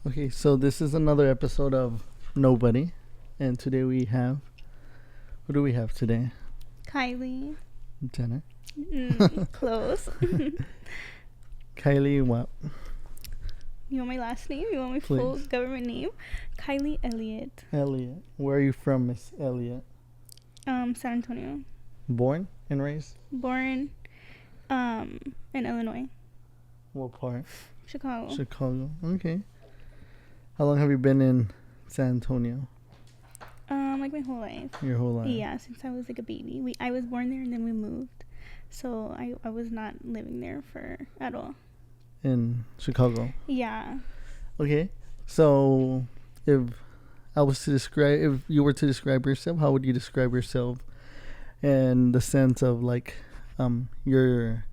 Okay, so this is another episode of Nobody, and today we have. Who do we have today? Kylee. Jenna. Close. Kylee, what? You want my last name? You want my full government name? Kylee Elliott. Elliott. Where are you from, Miss Elliott? San Antonio. Born and raised? Born, in Illinois. What part? Chicago. Chicago. Okay. How long have you been in San Antonio? Like my whole life. Your whole life? Yeah, since I was like a baby. I was born there and then we moved. So I was not living there at all. In Chicago? Yeah. Okay. So if you were to describe yourself, how would you describe yourself in the sense of like your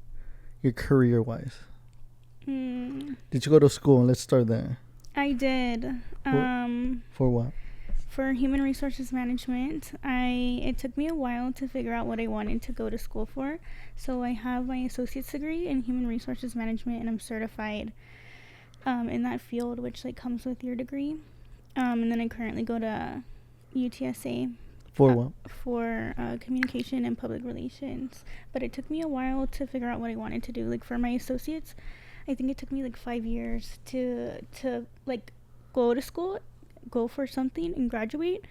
career wise? Did you go to school? Let's start there. I did. For what? For human resources management. It took me a while to figure out what I wanted to go to school for. So I have my associate's degree in human resources management, and I'm certified in that field, which like comes with your degree. And then I currently go to UTSA. For what? For communication and public relations. But it took me a while to figure out what I wanted to do. Like for my associates, I think it took me like 5 years to like go to school, go for something and graduate.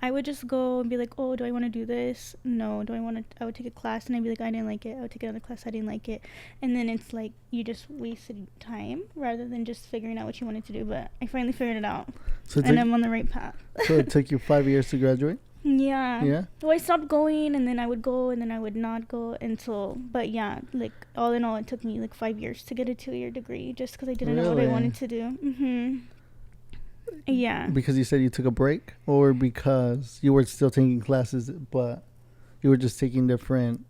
I would just go and be like, oh, do I want to do this? No. I would take a class and I'd be like, I didn't like it. I would take another class, I didn't like it. And then it's like you just wasted time rather than just figuring out what you wanted to do. But I finally figured it out. And I'm on the right path. So it took you 5 years to graduate? Yeah. Yeah? Well, I stopped going and then I would go and then I would not go but yeah, like all in all, it took me like 5 years to get a 2-year degree just because I didn't know what I wanted to do. Yeah. Because you said you took a break, or because you were still taking classes, but you were just taking different,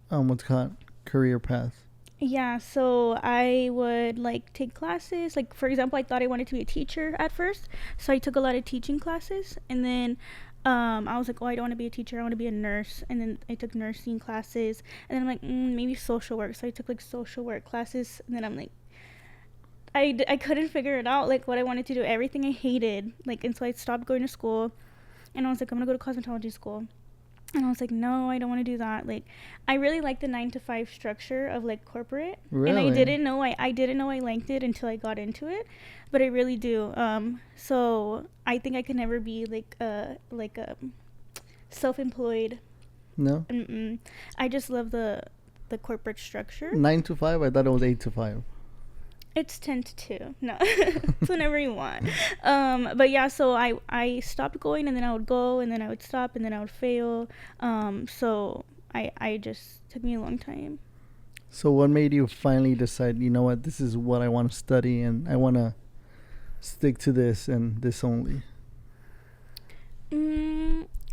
what's it called, career paths? Yeah, so I would like take classes. Like for example, I thought I wanted to be a teacher at first, so I took a lot of teaching classes, and then I was like, oh, I don't want to be a teacher, I want to be a nurse. And then I took nursing classes, and then I'm like, maybe social work. So I took like social work classes, and then I'm like, I couldn't figure it out, like what I wanted to do. Everything I hated, like, and so I stopped going to school, and I was like, I'm gonna go to cosmetology school. And I was like, no, I don't want to do that. Like, I really like the 9-to-5 structure of like corporate. Really? And I didn't know I liked it until I got into it, but I really do. So I think I could never be like a self-employed. No. I just love the corporate structure. 9 to 5. I thought it was 8 to 5. It's 10 to 2. No. It's whenever you want. But yeah, so I stopped going, and then I would go, and then I would stop, and then I would fail. So I just took me a long time. So what made you finally decide, you know what, this is what I want to study, and I want to stick to this and this only?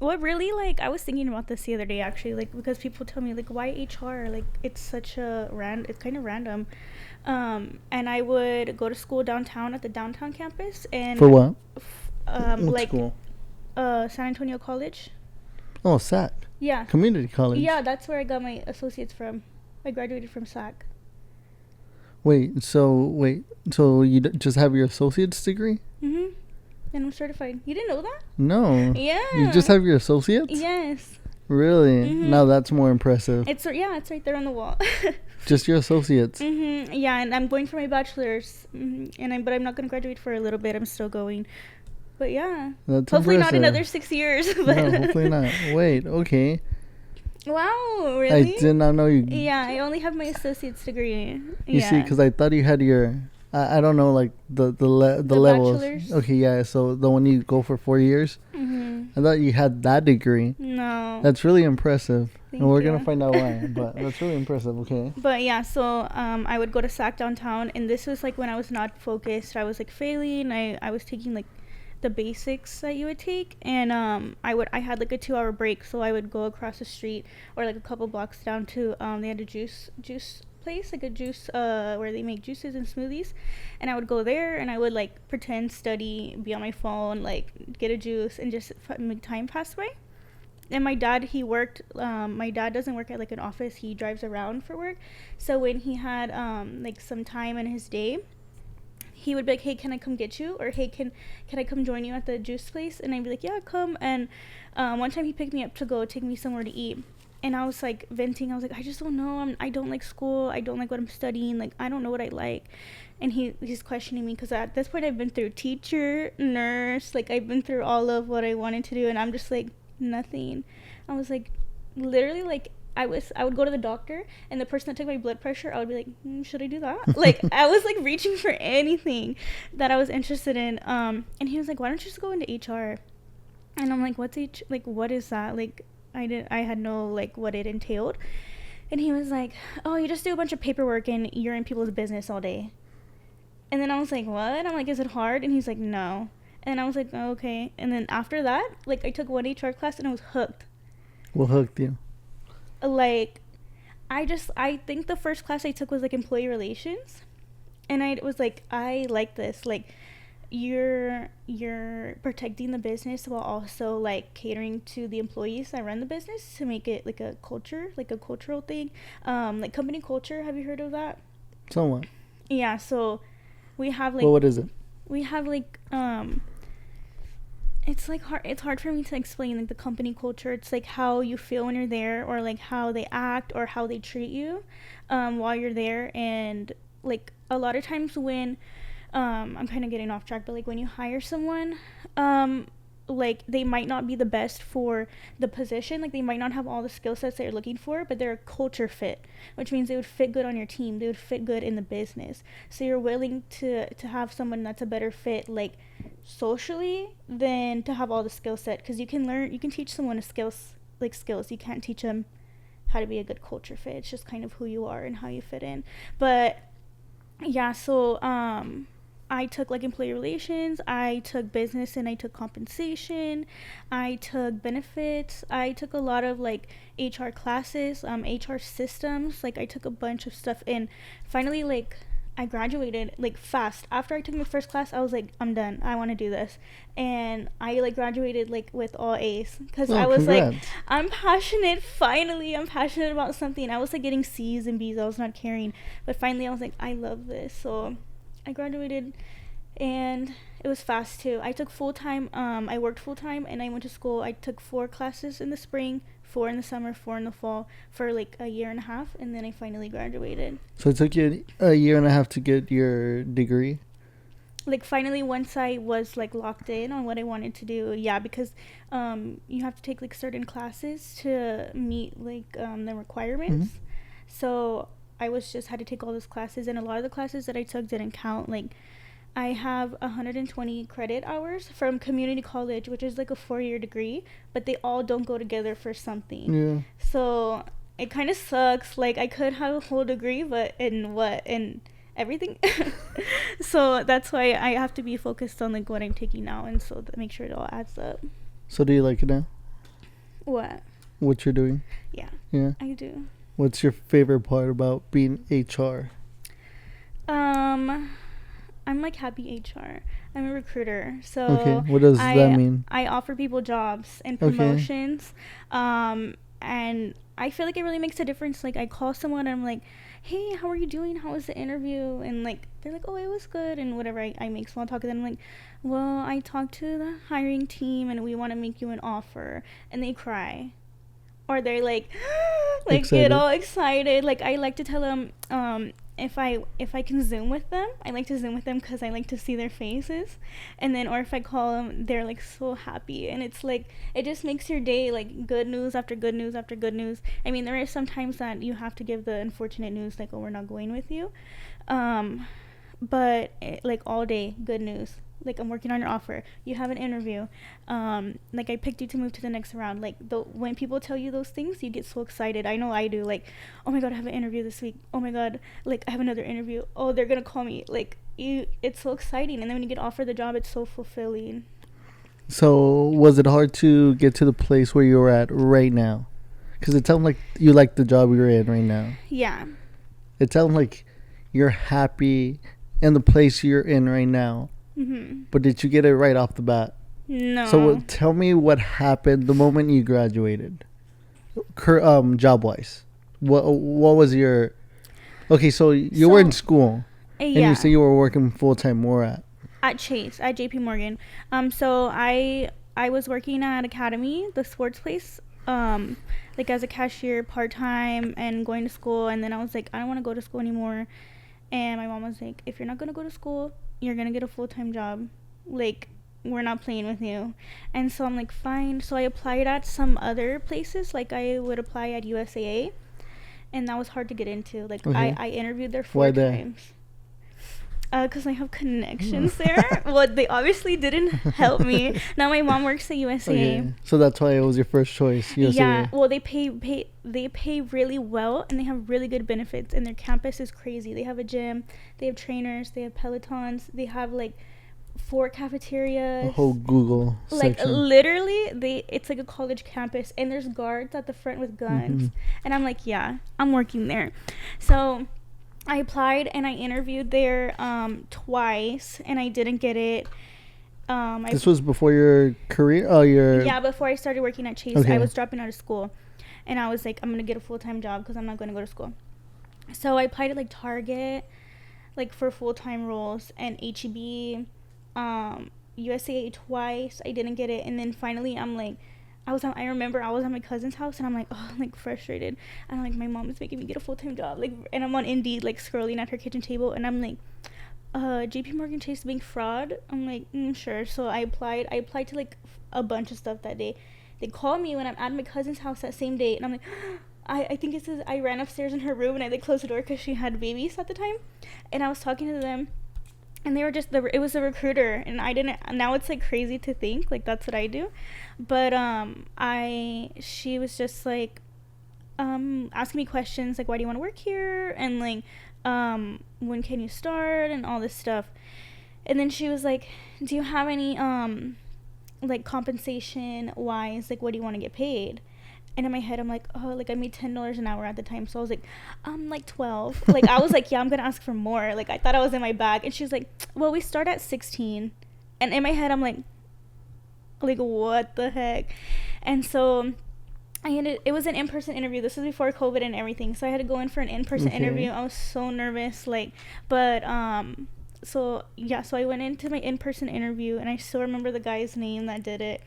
What really, like, I was thinking about this the other day, actually, like, because people tell me, like, why HR? Like, it's such it's kind of random. And I would go to school downtown at the downtown campus. And for what? What like, school? San Antonio College. Oh, SAC. Yeah. Community college. Yeah, that's where I got my associates from. I graduated from SAC. So you just have your associate's degree? And I'm certified. You didn't know that? No. Yeah. You just have your associates? Yes. Really? Now that's more impressive. It's right there on the wall. Just your associates? Yeah, and I'm going for my bachelor's. But I'm not going to graduate for a little bit. I'm still going. But yeah. That's hopefully impressive. not another 6 years. But no, hopefully not. Wait, okay. Wow, really? I did not know you. Yeah, I only have my assassociate's degree. You see, because I thought you had your... I don't know, like the levels. Bachelor's? Okay, yeah. So the one you go for 4 years. I thought you had that degree. No. That's really impressive. Thank and we're you. gonna find out why. But that's really impressive. Okay. But yeah, so I would go to SAC downtown, and this was like when I was not focused. I was like failing. I was taking like the basics that you would take, and I had like a 2-hour break, so I would go across the street or like a couple blocks down to they had a juice place, like a juice where they make juices and smoothies, and I would go there and I would like pretend study, be on my phone, like get a juice and just make time pass by. And my dad, my dad doesn't work at like an office, he drives around for work. So when he had like some time in his day, he would be like, hey, can I come get you? Or hey, can I come join you at the juice place? And I'd be like, yeah, come. And one time he picked me up to go take me somewhere to eat. And I was like venting. I was like, I just don't know. I don't like school. I don't like what I'm studying. Like, I don't know what I like. And he's questioning me because at this point I've been through teacher, nurse. Like, I've been through all of what I wanted to do. And I'm just like, nothing. I was like, literally, like, I would go to the doctor, and the person that took my blood pressure, I would be like, should I do that? Like, I was like reaching for anything that I was interested in. And he was like, why don't you just go into HR? And I'm like, what is that? Like, I had no, like, what it entailed. And he was like, oh, you just do a bunch of paperwork and you're in people's business all day. And then I was like, what? I'm like, is it hard? And he's like, no. And I was like, oh, okay. And then after that, like, I took one HR class and I was hooked. What hooked you? Like, I think the first class I took was like employee relations. And I was like, I like this. Like, you're protecting the business while also like catering to the employees that run the business to make it like a culture, like a cultural thing, like company culture. Have you heard of that? Somewhat. Yeah, so we have like, well, what is it? We have like it's hard for me to explain, like, the company culture. It's like how you feel when you're there, or like how they act or how they treat you while you're there. And like a lot of times when I'm kind of getting off track, but like when you hire someone, like they might not be the best for the position, like they might not have all the skill sets that you're looking for, but they're a culture fit, which means they would fit good on your team, they would fit good in the business. So you're willing to have someone that's a better fit, like socially, than to have all the skill set, because you can teach someone skills. You can't teach them how to be a good culture fit. It's just kind of who you are and how you fit in. But yeah, so I took like employee relations, I took business, and I took compensation, I took benefits, I took a lot of like HR classes, HR systems. Like, I took a bunch of stuff, and finally, like, I graduated like fast. After I took my first class, I was like, I'm done, I want to do this. And I like graduated like with all A's, because I was congrats. Like, I'm passionate. Finally, I'm passionate about something. I was like getting C's and B's, I was not caring, but finally I was like, I love this. So I graduated, and it was fast too. I took full-time, I worked full-time, and I went to school. I took 4 classes in the spring, 4 in the summer, 4 in the fall, for like a year and a half, and then I finally graduated. So it took you a year and a half to get your degree? Like, finally, once I was like locked in on what I wanted to do. Yeah, because you have to take like certain classes to meet like the requirements. Mm-hmm. So I had to take all those classes, and a lot of the classes that I took didn't count. Like, I have 120 credit hours from community college, which is like a 4-year degree, but they all don't go together for something. Yeah. So it kind of sucks. Like, I could have a whole degree, but in everything. So that's why I have to be focused on like what I'm taking now, and so to make sure it all adds up. So do you like it now? What you're doing? Yeah, I do. What's your favorite part about being HR? I'm like happy HR. I'm a recruiter. So okay, what does that mean? I offer people jobs and promotions. Okay. And I feel like it really makes a difference. Like, I call someone and I'm like, hey, how are you doing? How was the interview? And like, they're like, oh, it was good, and whatever. I make small talk, and then I'm like, well, I talked to the hiring team and we want to make you an offer. And they cry. Or they're like get all excited. Like, I like to tell them, if I can Zoom with them, I like to Zoom with them because I like to see their faces. And then, or if I call them, they're like so happy, and it's like, it just makes your day, like good news after good news after good news. I mean, there is sometimes that you have to give the unfortunate news, like, oh, we're not going with you, but like all day good news. Like, I'm working on your offer, you have an interview, like, I picked you to move to the next round. Like, when people tell you those things, you get so excited. I know I do. Like, oh my god, I have an interview this week. Oh my god, like, I have another interview. Oh, they're gonna call me. Like, it's so exciting. And then when you get offered the job, it's so fulfilling. So was it hard to get to the place where you're at right now? Because it sounds like you like the job you're in right now. Yeah, it sounds like you're happy in the place you're in right now. Mm-hmm. But did you get it right off the bat? No. So tell me what happened the moment you graduated, job wise. What was your? Okay, so you were in school. And you Yeah, said you were working full time more at Chase, at JP Morgan. So I was working at Academy, the sports place, like as a cashier part time and going to school. And then I was like, I don't want to go to school anymore. And my mom was like, if you're not gonna go to school, you're gonna get a full time job. Like, we're not playing with you. And so I'm like, fine. So I applied at some other places, like I would apply at USAA, and that was hard to get into. Like, Okay. I interviewed there Why 4 there? times. Because I have connections there. Well, they obviously didn't help me. Now my mom works at USAA. Okay. So that's why it was your first choice. USA. Yeah, well, they pay really well, and they have really good benefits, and their campus is crazy. They have a gym, they have trainers, they have pelotons, they have like 4 cafeterias. A whole Google Like section. literally, it's like a college campus, and there's guards at the front with guns. Mm-hmm. And I'm like, yeah, I'm working there. So I applied and I interviewed there twice, and I didn't get it. This was before your career? Oh, Yeah, before I started working at Chase, Okay. I was dropping out of school, and I was like, I'm gonna get a full-time job because I'm not gonna go to school. So I applied at like Target, like for full-time roles, and HEB, USAA twice. I didn't get it, and then finally I'm like, I remember I was at my cousin's house, and I'm like, oh, I'm like frustrated, and I'm like, my mom is making me get a full-time job, like, and I'm on Indeed, like scrolling at her kitchen table, and I'm like, JP Morgan Chase Bank fraud. I'm like, sure. So I applied to like a bunch of stuff that day. They called me when I'm at my cousin's house that same day, and I'm like, I think it says I ran upstairs in her room, and I like closed the door because she had babies at the time, and I was talking to them, and they were just it was a recruiter, and I didn't. Now it's like crazy to think like that's what I do, but she was just like asking me questions like, why do you want to work here, and like when can you start, and all this stuff. And then she was like, do you have any like compensation wise, like what do you want to get paid? And in my head I'm like, oh, like I made $10 an hour at the time, so I was like 12. Like I was like, yeah, I'm gonna ask for more. Like I thought I was in my bag. And she was like, well, we start at 16. And in my head I'm like what the heck. And so it was an in-person interview. This was before COVID and everything, so I had to go in for an in-person interview. I was so nervous, like, but so yeah, so I went into my in-person interview, and I still remember the guy's name that did it,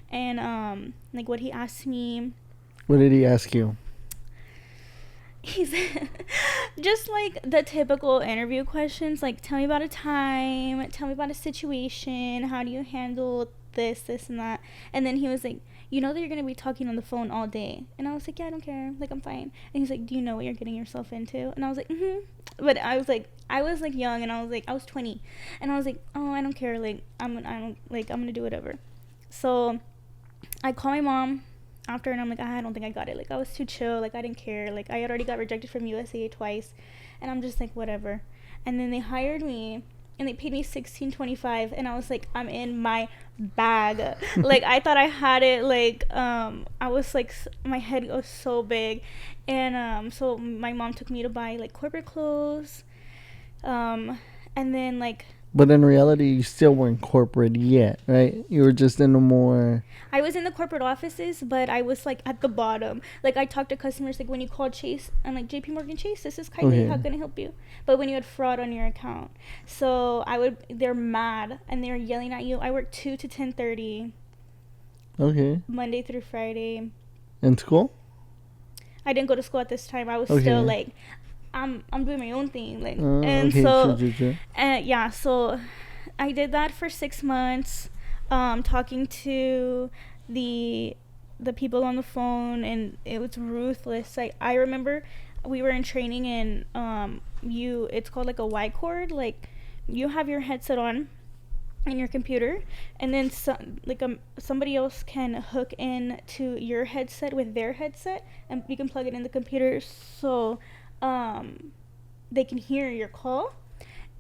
and like what he asked me. What did he ask you? He's just like the typical interview questions, like, tell me about a time, tell me about a situation, how do you handle this and that. And then he was like, you know that you're going to be talking on the phone all day. And I was like, yeah, I don't care, like I'm fine. And he's like, do you know what you're getting yourself into? And I was like, but I was like young, and I was 20, and I was like, oh, I don't care, like I'm gonna do whatever. So I call my mom after, and I'm like, I don't think I got it. Like I was too chill, like I didn't care, like I had already got rejected from USAA twice, and I'm just like, whatever. And then they hired me, and they paid me $16.25, and I was like, I'm in my bag. Like I thought I had it. Like I was like, my head was so big. And so my mom took me to buy like corporate clothes, and then like, but in reality you still weren't corporate yet, right? You were just in a more, I was in the corporate offices, but I was like at the bottom. Like I talked to customers, like when you call Chase, I'm like, JP Morgan Chase, this is Kylee, Okay. how can I help you? But when you had fraud on your account, so they're mad, and they're yelling at you. I worked 2 to 10:30 okay, Monday through Friday. in school. I didn't go to school at this time. I was Okay. still like, I'm doing my own thing, like, and okay, so true. yeah, so I did that for 6 months, talking to the people on the phone, and it was ruthless. Like I remember we were in training, and it's called like a Y cord. Like you have your headset on in your computer, and then somebody else can hook in to your headset with their headset, and you can plug it in the computer, so they can hear your call.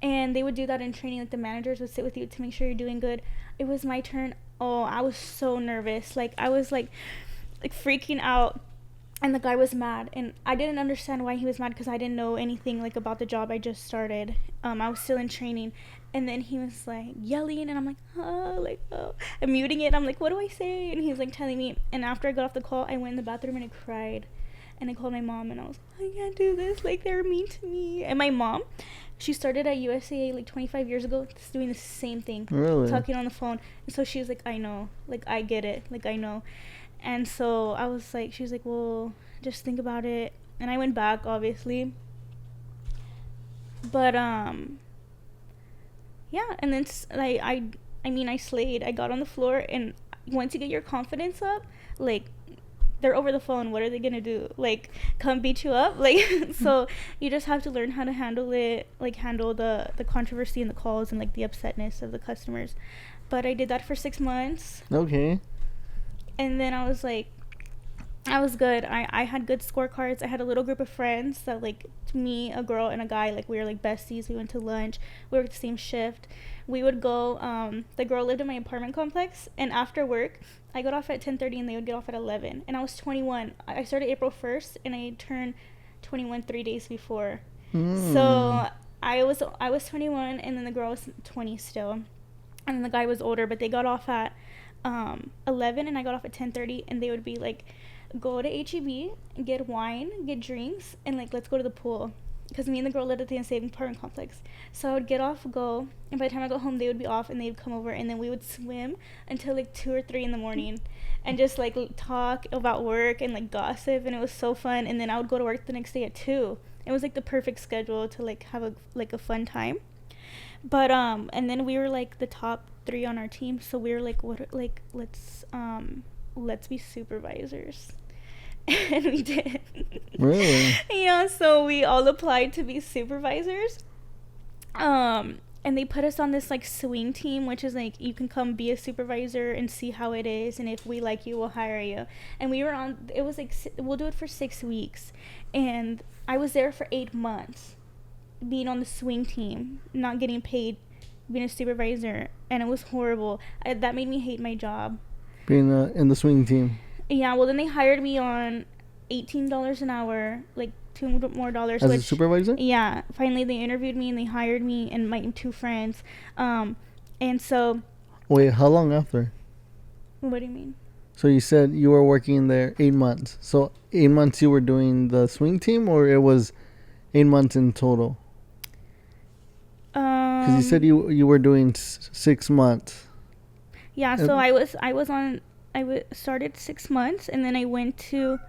And they would do that in training. Like the managers would sit with you to make sure you're doing good. It was my turn. Oh, I was so nervous. Like I was like freaking out. And the guy was mad, and I didn't understand why he was mad, because I didn't know anything like about the job I just started. I was still in training, and then he was like yelling, and I'm like, oh, I'm muting it. I'm like, what do I say? And he's like telling me. And after I got off the call, I went in the bathroom and I cried, And I called my mom, and I was like, I can't do this. Like, they're mean to me. And my mom, she started at USAA like 25 years ago, doing the same thing. Really? Talking on the phone. And so she was like, I know. Like, I get it. Like, I know. And so I was like, she was like, well, just think about it. And I went back, obviously. But, yeah. And then, like, I mean, I slayed. I got on the floor, and once you get your confidence up, like, they're over the phone. What are they gonna do? Like, come beat you up? Like, so you just have to learn how to handle it, like, handle the controversy and the calls and, like, the upsetness of the customers. But I did that for 6 months. Okay. And then I was like, I was good. I had good scorecards. I had a little group of friends that, like, me, a girl, and a guy, like, we were, like, besties. We went to lunch. We worked the same shift. We would go, the girl lived in my apartment complex, and after work, I got off at 10:30, and they would get off at 11. And I was 21. I started April 1st, and I turned 21 3 days before. So I was 21, and then the girl was 20 still. And then the guy was older, but they got off at 11, and I got off at 10:30, and they would be like, go to HEB, get wine, get drinks, and, like, let's go to the pool. Because me and the girl lived at the same apartment complex. So I would get off, go, and by the time I got home, they would be off, and they would come over, and then we would swim until, like, 2 or 3 in the morning, and just, like, talk about work and, like, gossip, and it was so fun. And then I would go to work the next day at 2. It was, like, the perfect schedule to, like, have a fun time. But and then we were, like, the top 3 on our team, so we were like, what, like, let's be supervisors. And we did. Really? Yeah, so we all applied to be supervisors. And they put us on this, like, swing team, which is, like, you can come be a supervisor and see how it is, and if we like you, we'll hire you. And we were on, it was like, we'll do it for 6 weeks. And I was there for 8 months, being on the swing team, not getting paid, being a supervisor, and it was horrible. That made me hate my job. Being in the swing team. Yeah, well, then they hired me on $18 an hour, like $2 more. As a supervisor? Yeah, finally they interviewed me and they hired me and my 2 friends. And so. Wait, how long after? What do you mean? So you said you were working there 8 months. So 8 months you were doing the swing team, or it was 8 months in total? Because you said you were doing 6 months. Yeah, so I started 6 months, and then I went to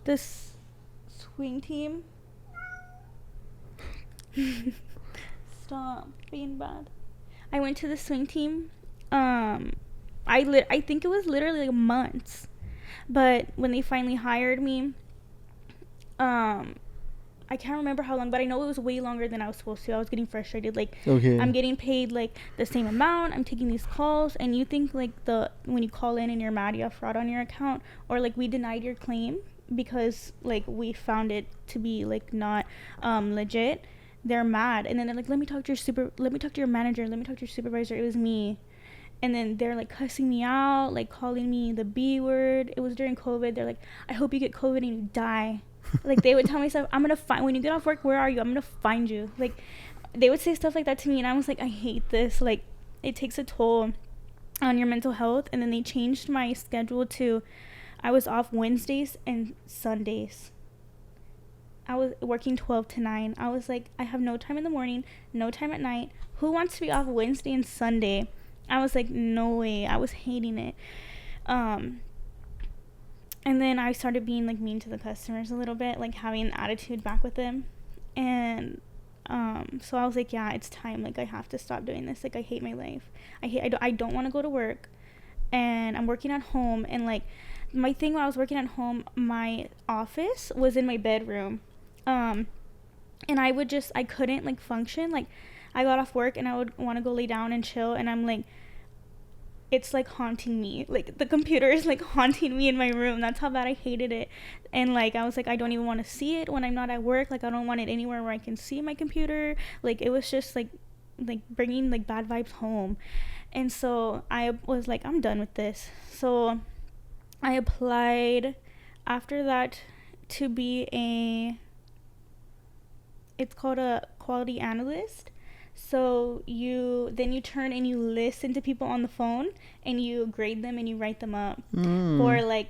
this swing team. Stop being bad. I went to the swing team. I think it was literally, like, months, but when they finally hired me, I can't remember how long, but I know it was way longer than I was supposed to. I was getting frustrated. Like, okay, I'm getting paid, like, the same amount. I'm taking these calls, and you think, like, when you call in and you're mad, you have fraud on your account, or, like, we denied your claim because, like, we found it to be, like, not legit. They're mad, and then they're like, let me talk to your manager, let me talk to your supervisor. It was me. And then they're, like, cussing me out, like, calling me the B word. It was during COVID. They're like, I hope you get COVID and you die. Like, they would tell me stuff. When you get off work, where are you? I'm gonna find you. Like, they would say stuff like that to me, and I was like, I hate this. Like, it takes a toll on your mental health. And then they changed my schedule to, I was off Wednesdays and Sundays. I was working 12 to 9. I was like, I have no time in the morning, no time at night. Who wants to be off Wednesday and Sunday? I was like, no way. I was hating it. And then I started being, like, mean to the customers a little bit, like, having an attitude back with them. And so I was like, yeah, it's time. Like, I have to stop doing this. Like, I hate my life. I don't want to go to work. And I'm working at home. And, like, my thing when I was working at home, my office was in my bedroom. And I couldn't, like, function. Like, I got off work and I would want to go lay down and chill. And I'm like, it's, like, haunting me. Like, the computer is, like, haunting me in my room. That's how bad I hated it. And, like, I was like, I don't even want to see it when I'm not at work. Like, I don't want it anywhere where I can see my computer. Like, it was just, like bringing, like, bad vibes home. And so I was like, I'm done with this. So I applied after that to be it's called a quality analyst. So you turn and you listen to people on the phone and you grade them and you write them up for, like,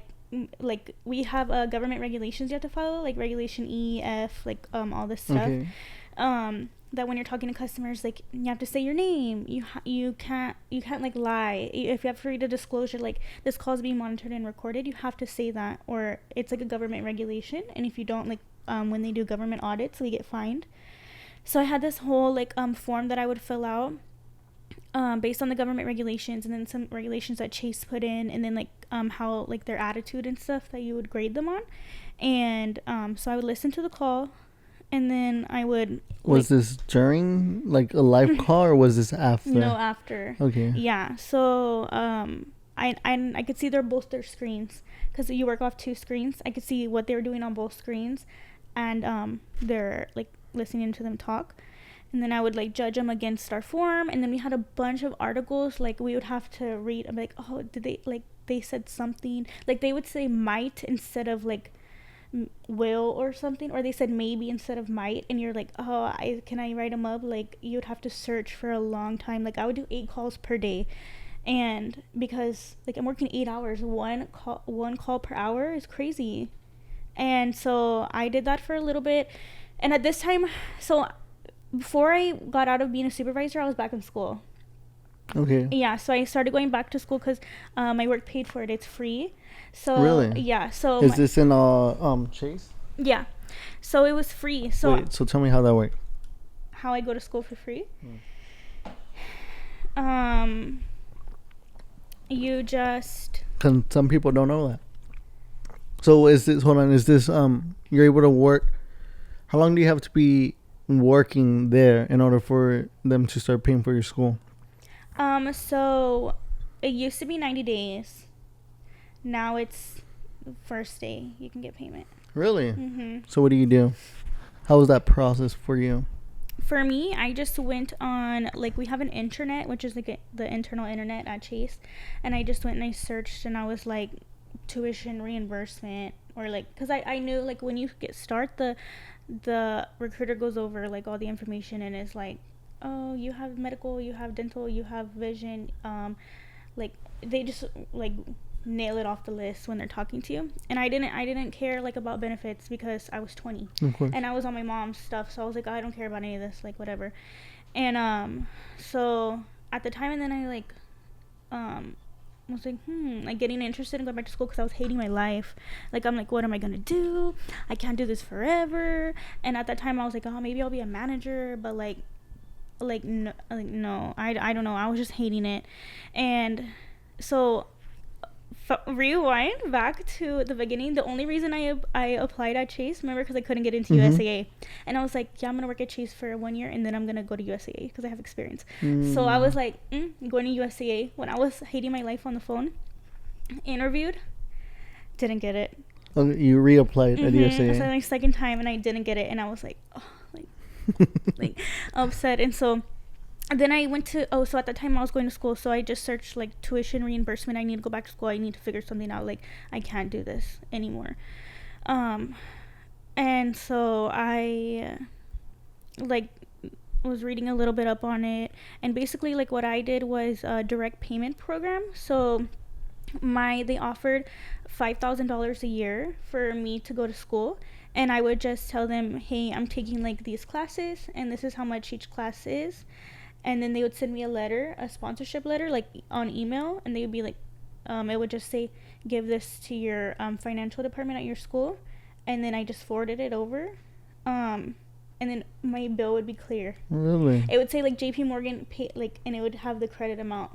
like we have government regulations you have to follow, like regulation E, F, like all this stuff. Okay. That when you're talking to customers, like you have to say your name. You can't like lie. If you have to read a disclosure, like this call is being monitored and recorded, you have to say that, or it's like a government regulation. And if you don't, like when they do government audits, we get fined. So I had this whole like form that I would fill out based on the government regulations, and then some regulations that Chase put in, and then like how like their attitude and stuff that you would grade them on. And so I would listen to the call, and then I would. Was this during like a live call, or was this after? No, after. Okay. Yeah. So I could see both their screens, because you work off 2 screens. I could see what they were doing on both screens, and they're like listening to them talk. And then I would like judge them against our form. And then we had a bunch of articles like we would have to read. I'm like, oh, did they like, they said something, like they would say might instead of like will or something, or they said maybe instead of might, and you're like, oh, can I write them up? Like you would have to search for a long time. Like I would do 8 calls per day, and because like I'm working 8 hours, one call per hour is crazy. And so I did that for a little bit. And at this time, so before I got out of being a supervisor, I was back in school. Okay. Yeah, so I started going back to school because my work paid for it. It's free. So really? Yeah. So is this in Chase? Yeah. So it was free. So wait, so tell me how that worked. How I go to school for free? You just. Cause some people don't know that. So is this? Hold on. Is this you're able to work? How long do you have to be working there in order for them to start paying for your school? So it used to be 90 days. Now it's first day you can get payment. Really? Mm-hmm. So what do you do? How was that process for you? For me, I just went on, like, we have an internet, which is like the internal internet at Chase, and I just went and I searched, and I was like, tuition reimbursement, or like, because I knew like when you the recruiter goes over like all the information, and it's like, oh, you have medical, you have dental, you have vision, like they just like nail it off the list when they're talking to you. And I didn't care like about benefits because I was 20 and I was on my mom's stuff, so I was like, oh, I don't care about any of this, like whatever. And so at the time, and then I like was like, like getting interested in going back to school because I was hating my life. Like, I'm like, what am I gonna do? I can't do this forever. And at that time, I was like, oh, maybe I'll be a manager. But no, I don't know. I was just hating it. And so rewind back to the beginning. The only reason I applied at Chase, remember, because I couldn't get into USAA, and I was like, yeah, I'm gonna work at Chase for 1 year, and then I'm gonna go to USAA because I have experience. So I was like, going to USAA. When I was hating my life on the phone, interviewed, didn't get it. Oh, you reapplied at USAA. So like second time, and I didn't get it, and I was like, oh, like like upset. And so then I went to, so at that time I was going to school, so I just searched like tuition reimbursement. I need to go back to school. I need to figure something out. Like, I can't do this anymore. And so I like was reading a little bit up on it, and basically like what I did was a direct payment program. So they offered $5,000 a year for me to go to school, and I would just tell them, hey, I'm taking like these classes, and this is how much each class is. And then they would send me a sponsorship letter, like on email, and they would be like, it would just say, give this to your financial department at your school, and then I just forwarded it over, and then my bill would be clear. Really? It would say like JP Morgan pay, like, and it would have the credit amount.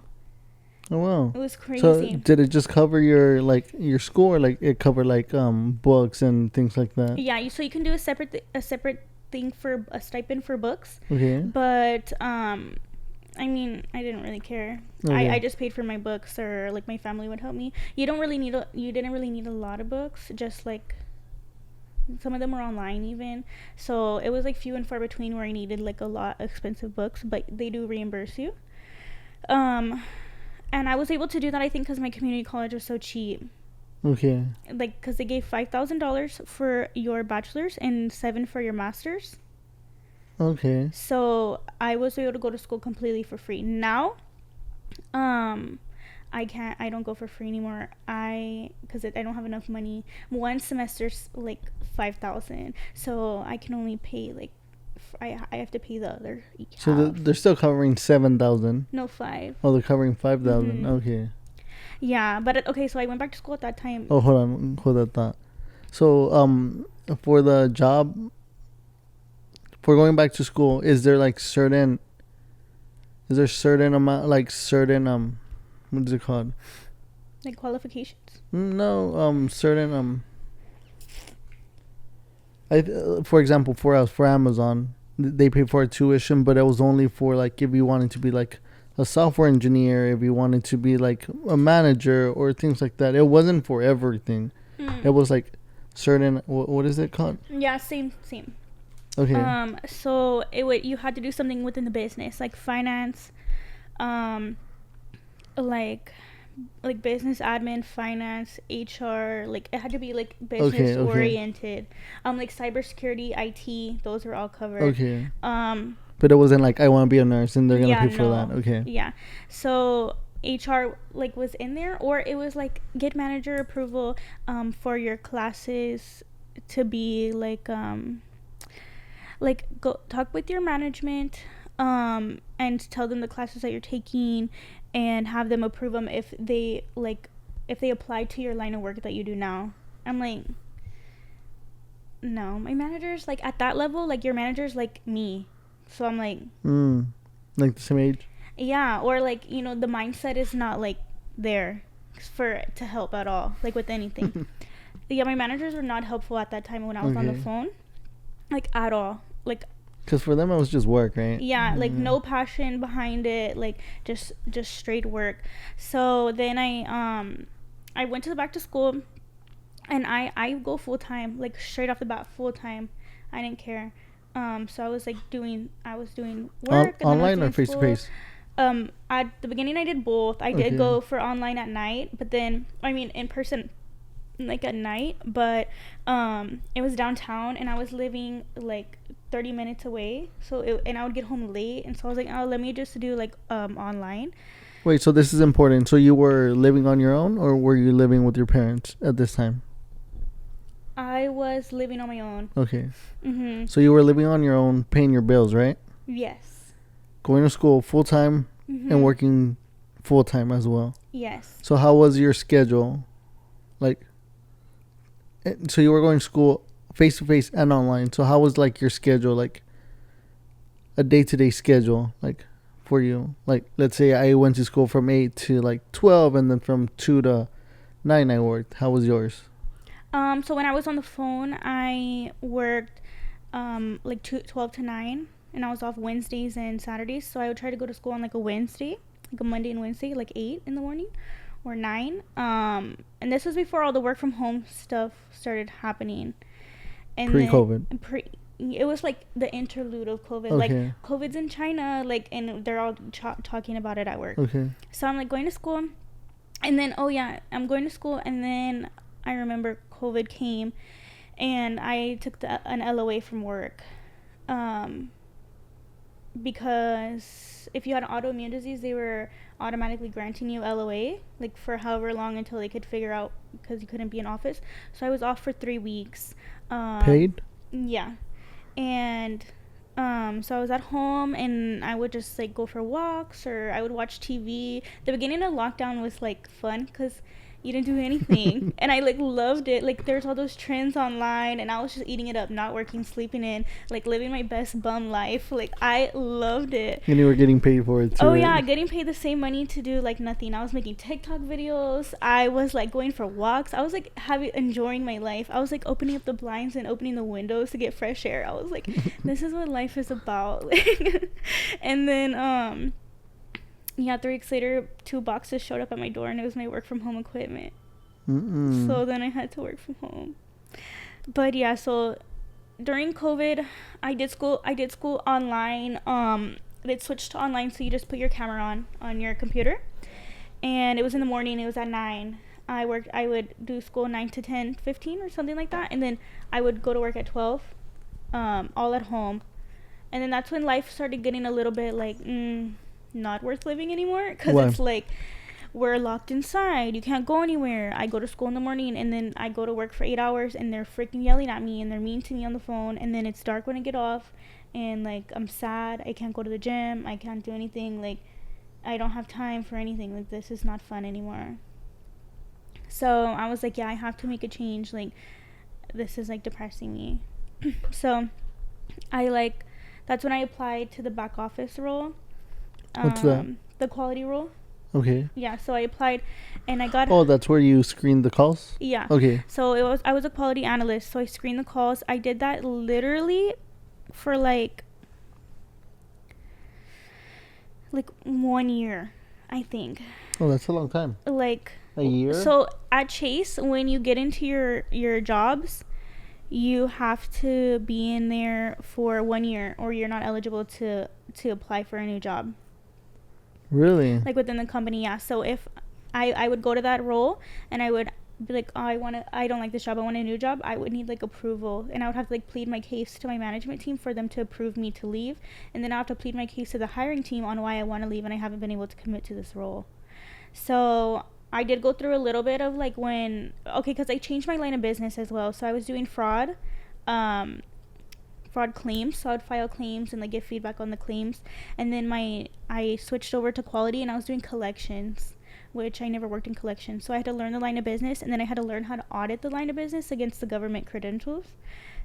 Oh wow! It was crazy. So did it just cover your school, or like it covered like books and things like that? Yeah, so you can do a separate thing for a stipend for books. Okay. But I mean, I didn't really care. Okay. I just paid for my books, or like my family would help me. You didn't really need a lot of books, just like some of them were online even. So it was like few and far between where I needed like a lot of expensive books, but they do reimburse you. And I was able to do that, I think, because my community college was so cheap. Okay. Like, because they gave $5,000 for your bachelor's and $7,000 for your master's. Okay. So I was able to go to school completely for free. Now, I don't go for free anymore. Because I don't have enough money. One semester's like 5,000, so I can only pay like I have to pay the other So half. they're still covering 7,000. No, 5. Oh, they're covering 5,000. Mhm. Okay. Yeah, but okay, so I went back to school at that time. Oh, hold that thought. So for the job, for going back to school, is there like certain amount, like certain what is it called? Like qualifications. No, certain for example, for us, for Amazon, they pay for our tuition, but it was only for like if you wanted to be like a software engineer, if you wanted to be like a manager or things like that. It wasn't for everything. It was like certain. What is it called? Yeah, same. Okay. So you had to do something within the business, like finance, like business admin, finance, HR. Like it had to be like business oriented. Like cybersecurity, IT. Those are all covered. Okay. But it wasn't like I want to be a nurse and they're gonna pay for that. Okay. Yeah. So HR like was in there, or it was like get manager approval for your classes to be like go talk with your management and tell them the classes that you're taking and have them approve them if they apply to your line of work that you do now. I'm like, no, my manager's like at that level, like your manager's like me. So I'm like, like the same age. Yeah, or like, the mindset is not like there to help at all, like with anything. Yeah, my managers were not helpful at that time when I was on the phone, like at all. Like, because for them it was just work, right? Yeah, like no passion behind it, like just straight work. So then I went to the back to school, and I go full time, like straight off the bat, full time. I didn't care. So I was doing work online or face to face. At the beginning I did both. I did go for online at night, but then in person like at night, but it was downtown and I was living like 30 minutes away, and I would get home late, and so I was like, oh, let me just do like online. Wait, so this is important. So you were living on your own, or were you living with your parents at this time? I was living on my own. Okay. So you were living on your own, paying your bills, right? Yes. Going to school full time and working full time as well. Yes. So how was your schedule? Like, so you were going to school face to face and online. So how was like your schedule, like a day-to-day schedule, like for you? Like, let's say I went to school from 8 to like 12, and then from 2 to 9 I worked. How was yours? So when I was on the phone, I worked like 12 to 9, and I was off Wednesdays and Saturdays. So I would try to go to school on like a Wednesday, like a Monday and Wednesday, like 8 in the morning or 9. And this was before all the work from home stuff started happening. And Pre-COVID. It was like the interlude of COVID. Like COVID's in China, like, and they're all talking about it at work. Okay. So I'm like going to school, and then I'm going to school, and then I remember COVID came, and I took an LOA from work, because if you had an autoimmune disease, they were automatically granting you LOA, like for however long until they could figure out, because you couldn't be in office. So I was off for 3 weeks. Paid? Yeah. And so I was at home, and I would just like go for walks, or I would watch TV. The beginning of lockdown was like fun because you didn't do anything. And I like loved it. Like there's all those trends online, and I was just eating it up, not working, sleeping in, like living my best bum life. Like I loved it. And you were getting paid for it too. Oh yeah, getting paid the same money to do like nothing. I was making TikTok videos. I was like going for walks. I was like enjoying my life. I was like opening up the blinds and opening the windows to get fresh air. I was like, this is what life is about. And then 3 weeks later, 2 boxes showed up at my door, and it was my work from home equipment. So then I had to work from home. But yeah, so during COVID, I did school online. It switched to online, so you just put your camera on your computer, and it was in the morning. It was at 9. I would do school 9 to 10, 15 or something like that, and then I would go to work at 12, all at home. And then that's when life started getting a little bit like not worth living anymore, because it's like, we're locked inside, you can't go anywhere. I go to school in the morning and then I go to work for 8 hours, and they're freaking yelling at me and they're mean to me on the phone, and then it's dark when I get off, and like I'm sad, I can't go to the gym, I can't do anything, like I don't have time for anything, like this is not fun anymore. So I was like, yeah, I have to make a change, like this is like depressing me. So I like, that's when I applied to the back office role. What's that? The quality role. Okay. Yeah, so I applied and I got. Oh, that's where you screen the calls? Yeah. Okay. So I was a quality analyst, so I screened the calls. I did that literally for like 1 year, I think. Oh, that's a long time. Like a year? So at Chase, when you get into your jobs, you have to be in there for 1 year or you're not eligible to apply for a new job. Really? Like within the company, yeah. So if I would go to that role and I would be like, oh, I don't like this job, I want a new job, I would need like approval, and I would have to like plead my case to my management team for them to approve me to leave, and then I have to plead my case to the hiring team on why I want to leave, and I haven't been able to commit to this role. So I did go through a little bit of like because I changed my line of business as well. So I was doing fraud claims, so I would file claims and like give feedback on the claims, and then I switched over to quality and I was doing collections, which I never worked in collections, so I had to learn the line of business, and then I had to learn how to audit the line of business against the government credentials.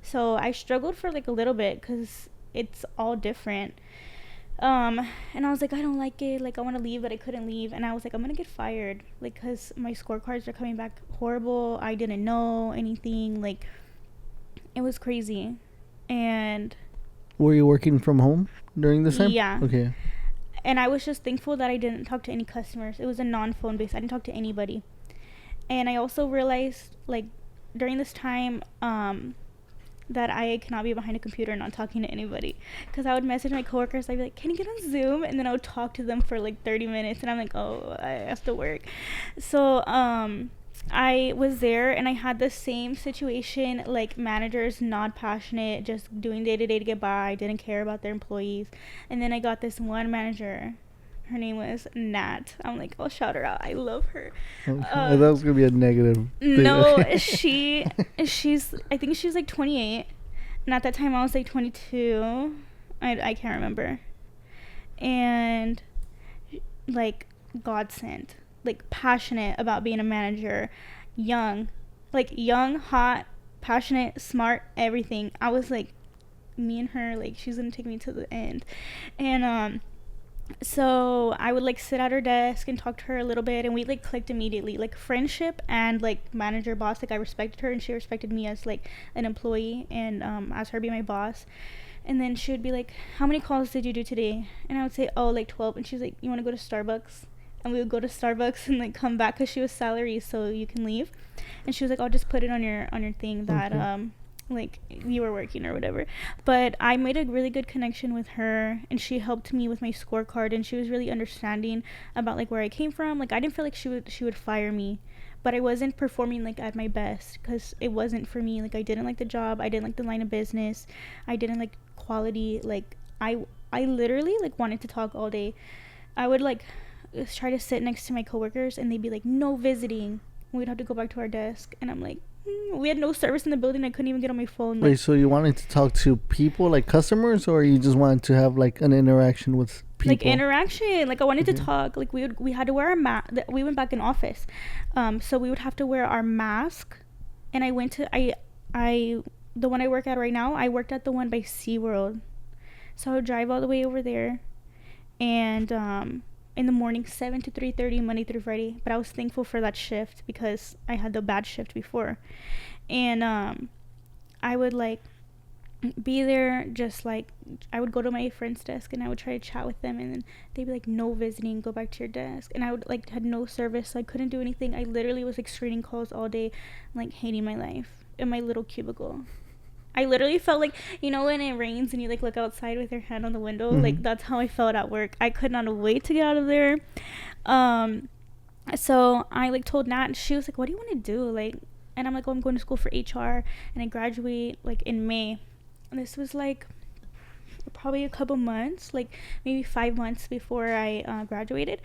So I struggled for like a little bit because it's all different. And I was like, I don't like it, like I want to leave, but I couldn't leave, and I was like, I'm gonna get fired, like because my scorecards are coming back horrible, I didn't know anything, like it was crazy. And were you working from home during this time? Yeah. Okay. And I was just thankful that I didn't talk to any customers. It was a non-phone based, I didn't talk to anybody. And I also realized like during this time that I cannot be behind a computer and not talking to anybody, because I would message my coworkers, I'd be like, can you get on Zoom, and then I would talk to them for like 30 minutes, and I'm like, oh, I have to work. So I was there and I had the same situation, like managers not passionate, just doing day-to-day to get by, didn't care about their employees. And then I got this one manager, her name was Nat. I'm like, I'll shout her out, I love her. Okay. I thought it was gonna be a negative thing. No, she's I think she's like 28, and at that time I was like 22. I can't remember. And like God sent, like passionate about being a manager, young, hot, passionate, smart, everything. I was like, me and her, like she's gonna take me to the end. And so I would like sit at her desk and talk to her a little bit, and we like clicked immediately, like friendship and like manager boss. Like I respected her and she respected me as like an employee, and as her being my boss. And then she would be like, how many calls did you do today? And I would say, oh, like 12. And she's like, you want to go to Starbucks? And we would go to Starbucks and like come back, because she was salary, so you can leave. And she was like, I'll just put it on your thing that like you were working or whatever. But I made a really good connection with her, and she helped me with my scorecard, and she was really understanding about like where I came from. Like I didn't feel like she would fire me, but I wasn't performing like at my best because it wasn't for me. Like I didn't like the job, I didn't like the line of business, I didn't like quality. Like I literally like wanted to talk all day. I would like try to sit next to my coworkers and they'd be like, no visiting, we'd have to go back to our desk, and I'm like, we had no service in the building, I couldn't even get on my phone. Wait, so you wanted to talk to people, like customers, or you just wanted to have like an interaction with people? Like interaction, like I wanted to talk. Like we had to wear our mask. We went back in office, so we would have to wear our mask. And I went to the one I work at right now, I worked at the one by SeaWorld, so I would drive all the way over there, and in the morning, 7 to 3:30, Monday through Friday. But I was thankful for that shift because I had the bad shift before. And I would like be there, just like I would go to my friend's desk and I would try to chat with them, and then they'd be like, no visiting, go back to your desk. And I would like had no service, so I couldn't do anything. I literally was like screening calls all day, like hating my life in my little cubicle. I literally felt like, you know, when it rains and you like look outside with your hand on the window, like that's how I felt at work. I could not wait to get out of there. So I like told Nat, and she was like, what do you want to do? Like, and I'm like, oh, I'm going to school for HR, and I graduate like in May. And this was like probably a couple months, like maybe 5 months before I graduated.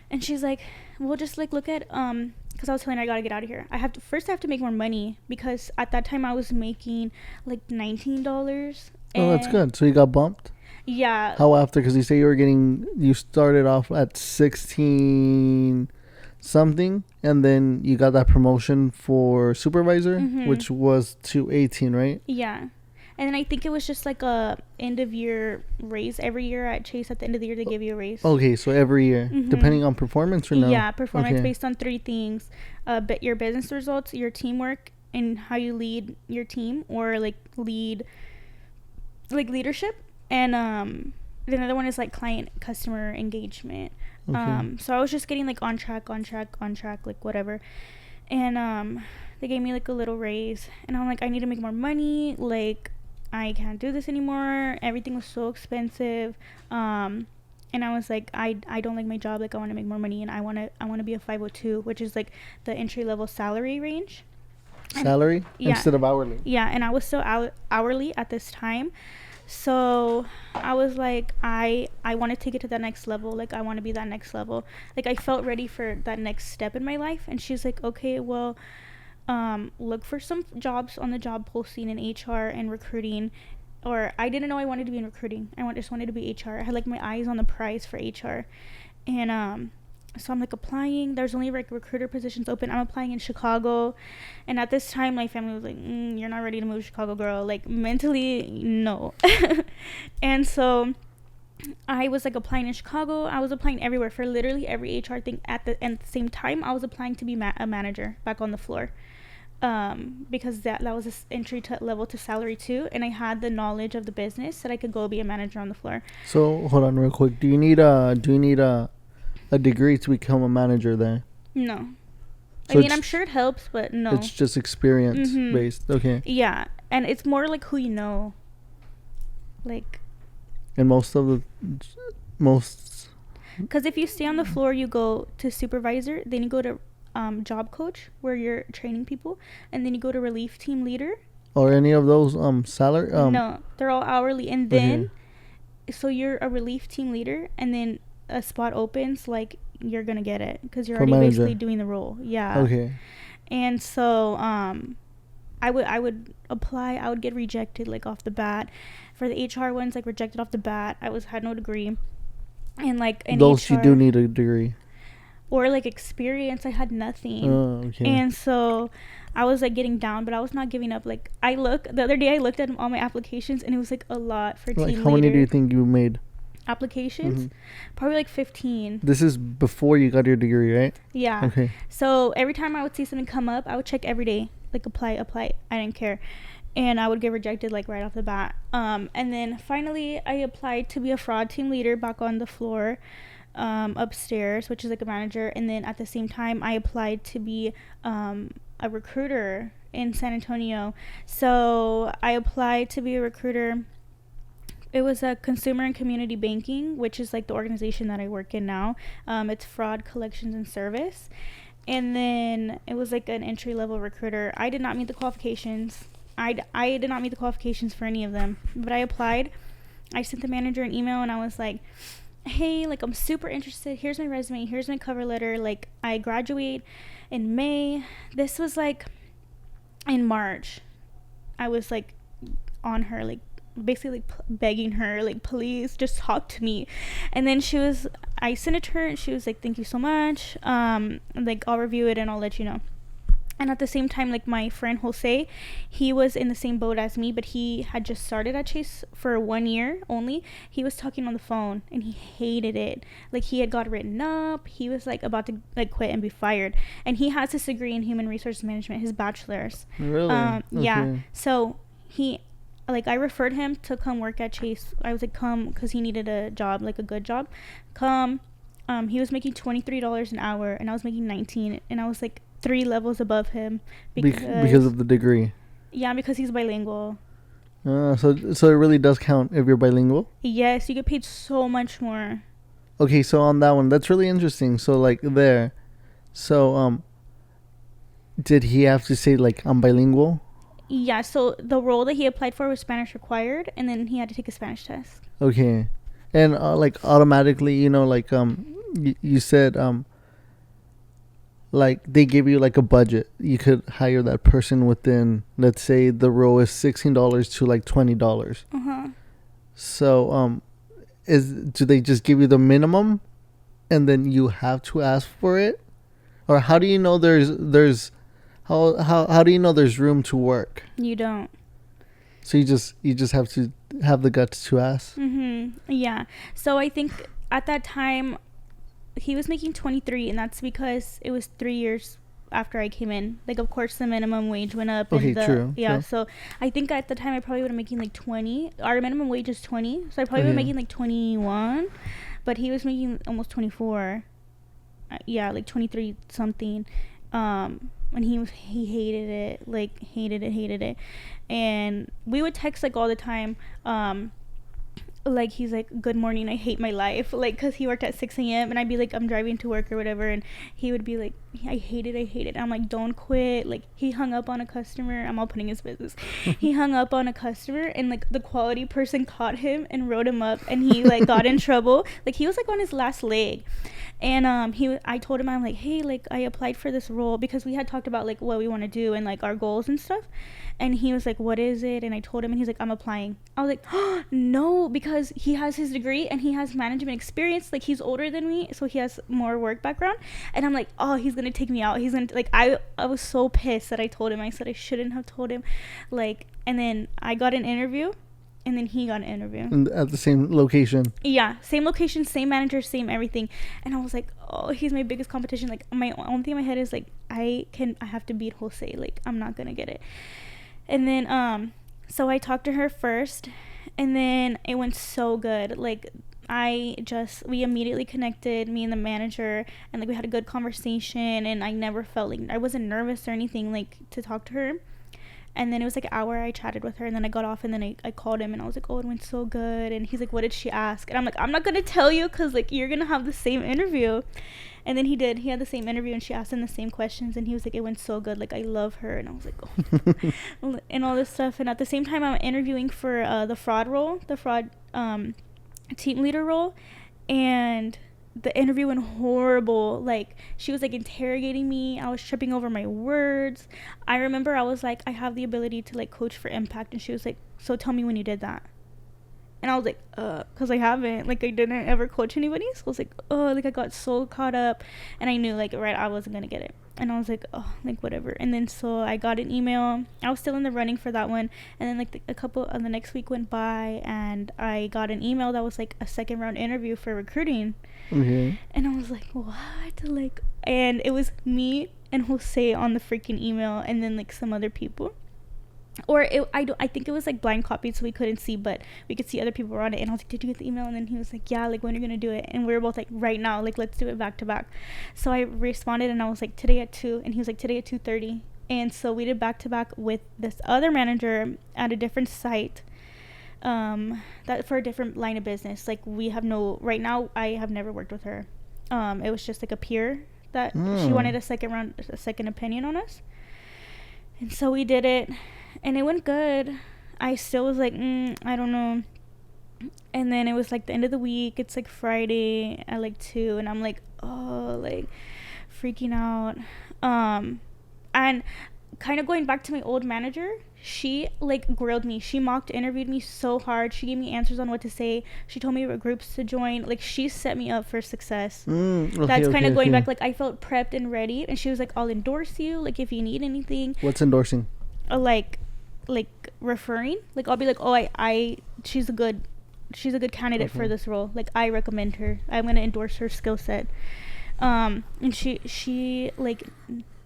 And she's like, "Well, just like look at because I was telling her I gotta get out of here. I have to make more money because at that time I was making like $19. Oh, that's good. So you got bumped. Yeah. How after? Because you say you started off at 16 something, and then you got that promotion for supervisor, which was to 18, right? Yeah. And then I think it was just like a end of year raise every year at Chase. At the end of the year, they give you a raise. Okay, so every year, depending on performance or no? Yeah, performance based on 3 things: but your business results, your teamwork, and how you lead your team, or like leadership. And the other one is like client customer engagement. Okay. So I was just getting like on track, like whatever. And they gave me like a little raise, and I'm like, I need to make more money. Like, I can't do this anymore. Everything was so expensive. And I was like, I don't like my job. Like, I want to make more money, and I want to be a 502, which is like the entry level salary range. Salary instead of hourly. Yeah, and I was still hourly at this time. So I was like, I want to take it to that next level. Like, I want to be that next level. Like, I felt ready for that next step in my life. And she's like, okay, well, look for some jobs on the job posting in HR and recruiting. Or I didn't know I wanted to be in recruiting. Just wanted to be HR. I had like my eyes on the prize for HR. And so I'm like applying. There's only like recruiter positions open. I'm applying in Chicago. And at this time, my family was like, you're not ready to move to Chicago, girl. Like, mentally, no. And so I was like applying in Chicago. I was applying everywhere for literally every HR thing. At the same time, I was applying to be a manager back on the floor. Because that was an entry level to salary too. And I had the knowledge of the business that I could go be a manager on the floor. So hold on real quick. Do you need a degree to become a manager there? No. So I'm sure it helps, but no. It's just experience based. Okay. Yeah. And it's more like who you know. Like. And most. Because if you stay on the floor, you go to supervisor, then you go to job coach, where you're training people, and then you go to relief team leader. Or any of those salary? No, they're all hourly. And then, so you're a relief team leader, and then a spot opens, like, you're gonna get it because you're already manager. Basically doing the role. Yeah. Okay. And so I would apply. I would get rejected like off the bat. For the HR ones, like, rejected off the bat. had no degree. And like in those HR, you do need a degree. Or like experience, I had nothing. Okay. And so I was like getting down, but I was not giving up. Like, the other day I looked at all my applications, and it was like a lot for like team how leader. many do you think you made? Applications? Probably like 15. This is before you got your degree, right? Yeah. Okay. So every time I would see something come up, I would check every day, like apply. I didn't care. And I would get rejected like right off the bat. And then finally I applied to be a fraud team leader back on the floor, upstairs, which is like a manager. And then at the same time I applied to be a recruiter in San Antonio. So I applied to be a recruiter. It was a consumer and community banking, which is like the organization that I work in now. It's fraud collections and service. And then it was like an entry level recruiter. I did not meet the qualifications. I did not meet the qualifications for any of them, but I applied. I sent the manager an email, and I was like, hey, like, I'm super interested. Here's my resume. Here's my cover letter. Like, I graduate in May. This was like in March. I was like on her, like, basically begging her, like, please just talk to me. And then I sent it to her, and she was like, thank you so much. Like, I'll review it and I'll let you know. And at the same time, like, my friend Jose, he was in the same boat as me, but he had just started at Chase for 1 year only. He was talking on the phone, and he hated it. Like, he had got written up. He was, like, about to, like, quit and be fired. And he has his degree in human resources management, his bachelor's. Really? Yeah. So I referred him to come work at Chase. I was like, come, because he needed a job, like a good job. Come. He was making $23 an hour, and I was making 19, and I was like 3 levels above him because of the degree. Yeah, because he's bilingual. So it really does count if you're bilingual? Yes, you get paid so much more. Okay, so on that one, that's really interesting. So like there, so did he have to say like I'm bilingual? Yeah, so the role that he applied for was Spanish required, and then he had to take a Spanish test. Okay. And like automatically, like you said like they give you like a budget. You could hire that person within, let's say the role is $16 to like $20. Uh-huh. So do they just give you the minimum and then you have to ask for it? Or how do you know there's how do you know there's room to work? You don't. So you just have to have the guts to ask. Yeah. So I think at that time he was making 23, and that's because it was 3 years after I came in. Like, of course, the minimum wage went up. Okay, and true. Yeah, True. so I think at the time I probably would have making like 20. Our minimum wage is 20, so I probably would have making like 21, but he was making almost 24. Yeah, like 23 something. And he hated it, like hated it, and we would text like all the time. Like he's like, good morning, I hate my life, like because he worked at 6 a.m. and I'd be like, I'm driving to work or whatever, and he would be like, I hate it. I'm like, don't quit. Like he hung up on a customer. I'm all putting his business. He hung up on a customer, and like the quality person caught him and wrote him up, and he like got in trouble. Like he was like on his last leg. And I told him, I'm like, hey, like I applied for this role because we had talked about like what we want to do and like our goals and stuff. And he was like, what is it? And I told him, and he's like, I'm applying. I was like, oh, no, because he has his degree and he has management experience. Like he's older than me, so he has more work background. And I'm like, oh, he's gonna take me out. He's gonna like, I was so pissed that I told him. I said I shouldn't have told him. Like, and then I got an interview, and then he got an interview. And at the same location. Yeah, same location, same manager, same everything. And I was like, oh, he's my biggest competition. Like my only thing in my head is like, I have to beat Jose. Like I'm not gonna get it. And then so I talked to her first, and then it went so good. Like we immediately connected, me and the manager, and like we had a good conversation, and I never felt like, I wasn't nervous or anything like to talk to her. And then it was like an hour I chatted with her, and then I got off, and then I called him, and I was like, oh, it went so good. And he's like, what did she ask? And I'm like, I'm not gonna tell you because like you're gonna have the same interview. And then he had the same interview, and she asked him the same questions, and he was like, it went so good, like I love her. And I was like, oh. And all this stuff. And at the same time I'm interviewing for the fraud team leader role, and the interview went horrible. Like she was like interrogating me, I was tripping over my words. I remember I was like, I have the ability to like coach for impact, and she was like, so tell me when you did that. And I was like, because I haven't, like I didn't ever coach anybody. So I was like, like I got so caught up, and I knew like right I wasn't gonna get it. And I was like, oh, like whatever. And then so I got an email. I was still in the running for that one. And then like a couple of the next week went by, and I got an email that was like a second round interview for recruiting. Okay. And I was like, what? Like, and it was me and Jose on the freaking email, and then like some other people. Or I think it was like blind copied, so we couldn't see, but we could see other people were on it. And I was like, did you get the email? And then he was like, yeah, like when are you gonna do it? And we were both like, right now, like let's do it back to back. So I responded, and I was like, today at 2, and he was like, today at 2:30. And so we did back to back with this other manager at a different site, that for a different line of business. Like right now I have never worked with her. It was just like a peer that she wanted a second opinion on us. And so we did it, and it went good. I still was like, I don't know. And then it was like the end of the week. It's like Friday at like 2, and I'm like, oh, like freaking out. And kind of going back to my old manager, she like grilled me. She interviewed me so hard. She gave me answers on what to say. She told me what groups to join. Like she set me up for success. That's kind of going back. Like I felt prepped and ready, and she was like, I'll endorse you, like if you need anything. What's endorsing? Like referring. Like I'll be like, oh, she's a good candidate for this role. Like I recommend her. I'm gonna endorse her skill set. And she like,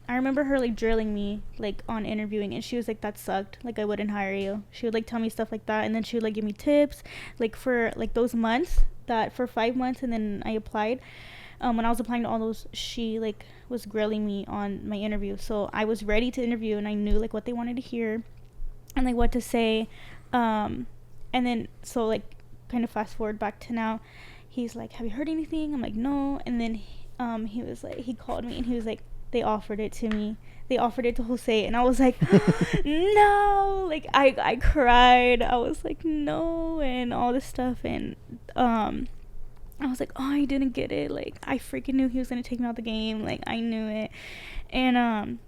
I remember her like drilling me like on interviewing, and she was like, that sucked, like I wouldn't hire you. She would like tell me stuff like that, and then she would like give me tips like for like those months, that for 5 months. And then I applied. When I was applying to all those, she like was grilling me on my interview, so I was ready to interview, and I knew like what they wanted to hear and like what to say. And then so like kind of fast forward back to now, he's like, have you heard anything? I'm like, no. And then he was like, he called me, and he was like, they offered it to me. They offered it to Jose, and I was like, no, like I cried. I was like, no, and all this stuff, and I was like, oh, I didn't get it. Like, I freaking knew he was gonna take me out the game. Like, I knew it. And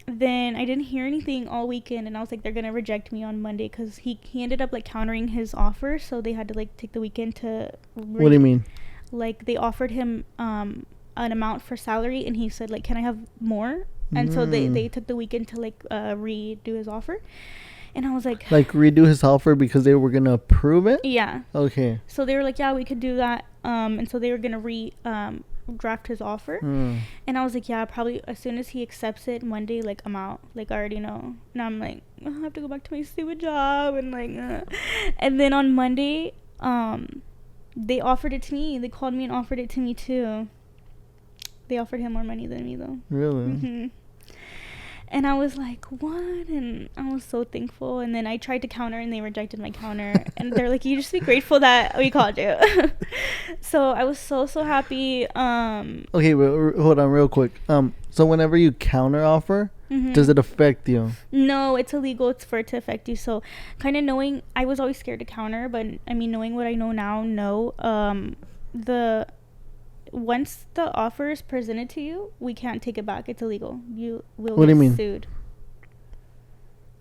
then I didn't hear anything all weekend, and I was like, they're gonna reject me on Monday, because he ended up like countering his offer, so they had to like take the weekend to What do you mean? like they offered him an amount for salary, and he said like, can I have more? And so they took the weekend to like redo his offer. And I was like redo his offer because they were gonna approve it. Yeah. Okay. So they were like, yeah, we could do that. And so they were gonna draft his offer. And I was like, yeah, probably as soon as he accepts it Monday, like I'm out. Like I already know. And I'm like, I have to go back to my stupid job, and like and then on Monday, they offered it to me. They called me and offered it to me too. They offered him more money than me though. Really? Mm-hmm. And I was like, what? And I was so thankful. And then I tried to counter, and they rejected my counter. And they're like, you just be grateful that we called you. So I was so happy. Okay, but hold on real quick. So whenever you counter offer, does it affect you? No, it's illegal. It's for it to affect you. So kind of knowing, I was always scared to counter, but I mean, knowing what I know now, once the offer is presented to you, we can't take it back. It's illegal. You will get sued.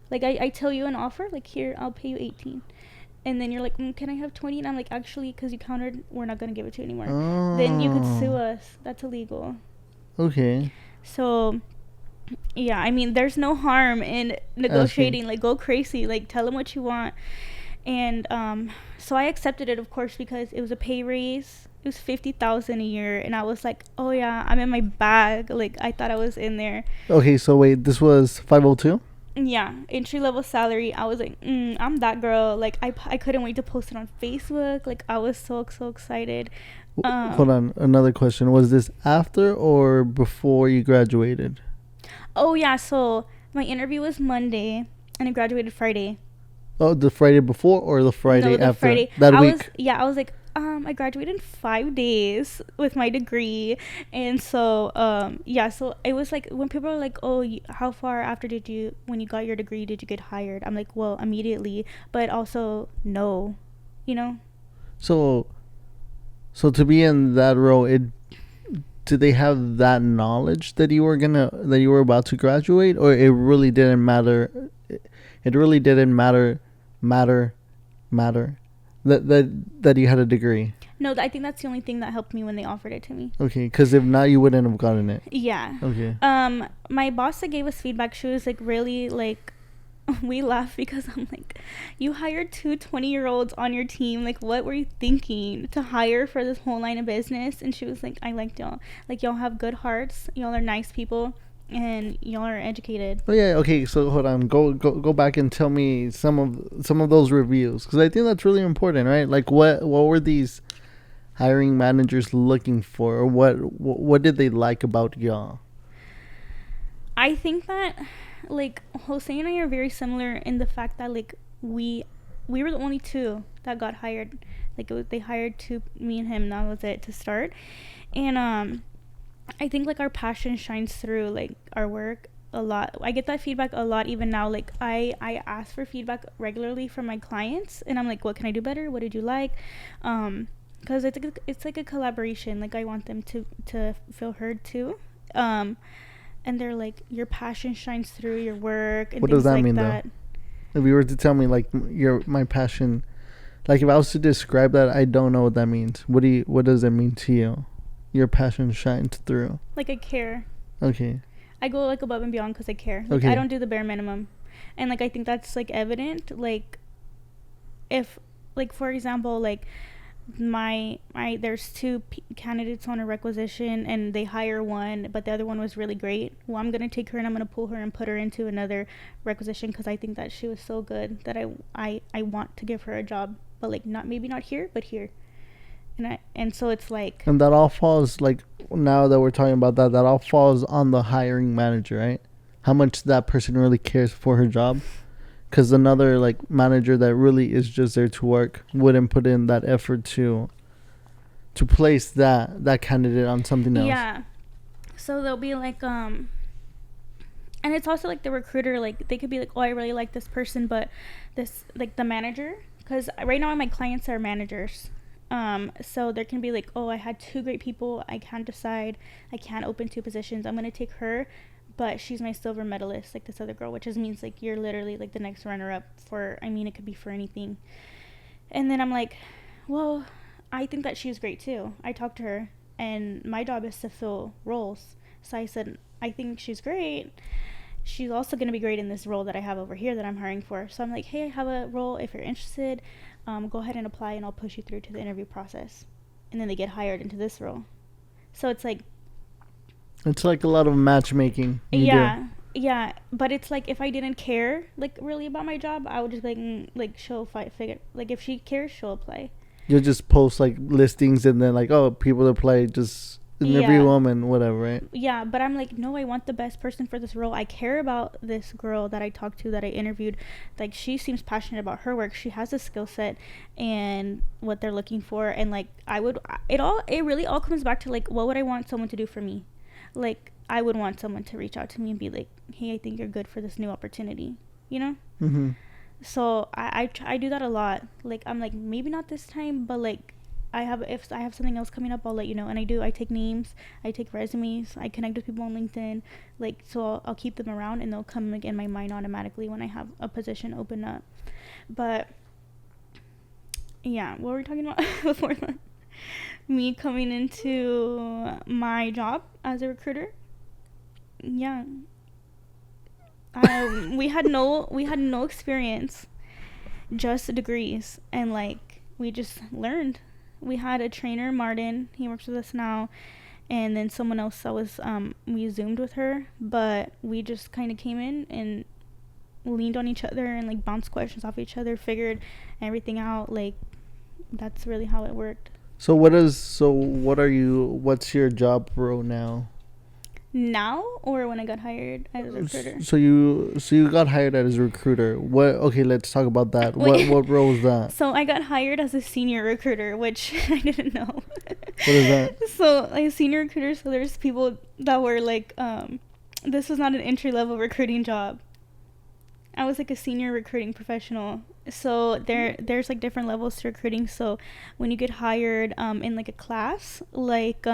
Like I tell you an offer, like, here, I'll pay you 18, and then you're like, can I have 20? And I'm like, actually, because you countered, we're not gonna give it to you anymore. Oh. Then you could sue us. That's illegal. Okay. So yeah, I mean, there's no harm in negotiating. Like, go crazy. Like, tell them what you want. And so I accepted it, of course, because it was a pay raise. It was $50,000 a year, and I was like, oh yeah, I'm in my bag. Like, I thought I was in there. Okay, so wait, this was 502? Yeah, entry level salary. I was like, I'm that girl. Like, I couldn't wait to post it on Facebook. Like, I was so excited. Hold on, another question. Was this after or before you graduated? Oh yeah, so my interview was Monday, and I graduated Friday. Oh, the Friday before or the Friday after? Friday. That week? I was like, I graduated in 5 days with my degree. And so, so it was like, when people are like, oh, how far after when you got your degree, did you get hired? I'm like, well, immediately, but also no, you know? So to be in that role, did they have that knowledge that you were about to graduate, or it really didn't matter? It really didn't matter that you had a degree. No, I think that's the only thing that helped me when they offered it to me. Okay, because if not, you wouldn't have gotten it. Yeah. Okay. My boss that gave us feedback, she was like, really, like, we laugh because I'm like, you hired 2 20-year-olds on your team. Like, what were you thinking to hire for this whole line of business? And she was like, I liked y'all. Like, y'all have good hearts. Y'all are nice people. And y'all are educated. Oh yeah, okay. So hold on, go back and tell me some of those reviews, because I think that's really important, right? Like, what were these hiring managers looking for, or what did they like about y'all? I think that, like, Jose and I are very similar in the fact that, like, we were the only 2 that got hired. Like, they hired 2, me and him. That was it to start. And I think, like, our passion shines through, like, our work a lot. I get that feedback a lot even now. Like, I ask for feedback regularly from my clients, and I'm like, what can I do better? What did you like? Because it's like a collaboration. Like, I want them to feel heard too. And they're like, your passion shines through your work. And what does that like mean though? If you were to tell me, like, my passion, like, if I was to describe that, I don't know what that means. What does it mean to you? Your passion shines through. Like, I care. Okay. I go, like, above and beyond because I care. Like, I don't do the bare minimum. And, like, I think that's, like, evident. Like, if, like, for example, like, there's 2 candidates on a requisition, and they hire one, but the other one was really great. Well, I'm going to take her, and I'm going to pull her and put her into another requisition because I think that she was so good that I want to give her a job. But, like, maybe not here, but here. And so it's like, and that all falls, like, now that we're talking about that all falls on the hiring manager, right? How much that person really cares for her job, because another, like, manager that really is just there to work wouldn't put in that effort to place that candidate on something else. Yeah. So they'll be like, and it's also like the recruiter, like they could be like, oh, I really like this person, but this, like the manager, because right now my clients are managers. So there can be like, oh, I had two great people, I can't decide, I can't open two positions, I'm gonna take her, but she's my silver medalist, like this other girl, which just means like you're literally like the next runner up for, I mean, it could be for anything. And then I'm like, well, I think that she's great too. I talked to her, and my job is to fill roles. So I said, I think she's great. She's also going to be great in this role that I have over here that I'm hiring for. So I'm like, hey, I have a role. If you're interested, go ahead and apply, and I'll push you through to the interview process. And then they get hired into this role. So it's like, It's like a lot of matchmaking. yeah, yeah. But it's like if I didn't care like really about my job, I would just like she'll figure, like if she cares, she'll apply. You'll just post like listings and then like, oh, people apply, just interview Yeah. them and whatever, right? Yeah, but I'm like, no, I want the best person for this role. I care about this girl that I talked to, that I interviewed. Like, she seems passionate about her work. She has a skill set and what they're looking for. And like, it really all comes back to like, what would I want someone to do for me? Like, I would want someone to reach out to me and be like, hey, I think you're good for this new opportunity, you know? Mm-hmm. So I do that a lot. Like, I'm like, maybe not this time, but like, if I have something else coming up, I'll let you know. And I take names, I take resumes, I connect with people on LinkedIn, like, so I'll keep them around, and they'll come like in my mind automatically when I have a position open up. But yeah, what were we talking about before that? Me coming into my job as a recruiter. Yeah, we had no experience, just degrees, and like we just learned. We had a trainer, Martin, he works with us now, and then someone else that was we zoomed with her, but we just kind of came in and leaned on each other and like bounced questions off each other, figured everything out. Like, that's really how it worked. What's your job role now? Now, or when I got hired as a recruiter? So you got hired as a recruiter. What? Okay, let's talk about that. What role is that? So I got hired as a senior recruiter, which I didn't know. What is that? So like a senior recruiter, so there's people that were like, this was not an entry level recruiting job. I was like a senior recruiting professional. So there's like different levels to recruiting. So when you get hired in like a class, like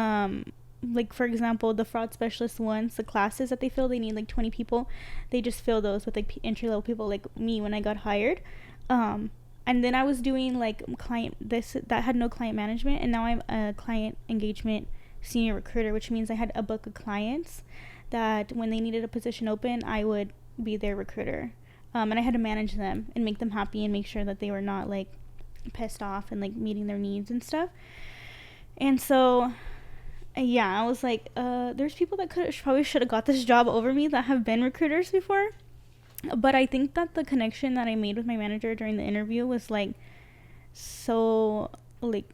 for example, the fraud specialist ones, the classes that they fill, they need like 20 people. They just fill those with like entry level people like me when I got hired. And then I was doing like that had no client management, and now I'm a client engagement senior recruiter, which means I had a book of clients that when they needed a position open, I would be their recruiter. And I had to manage them and make them happy and make sure that they were not like pissed off and like meeting their needs and stuff. And so yeah, I was like, there's people that probably should have got this job over me that have been recruiters before. But I think that the connection that I made with my manager during the interview was like so like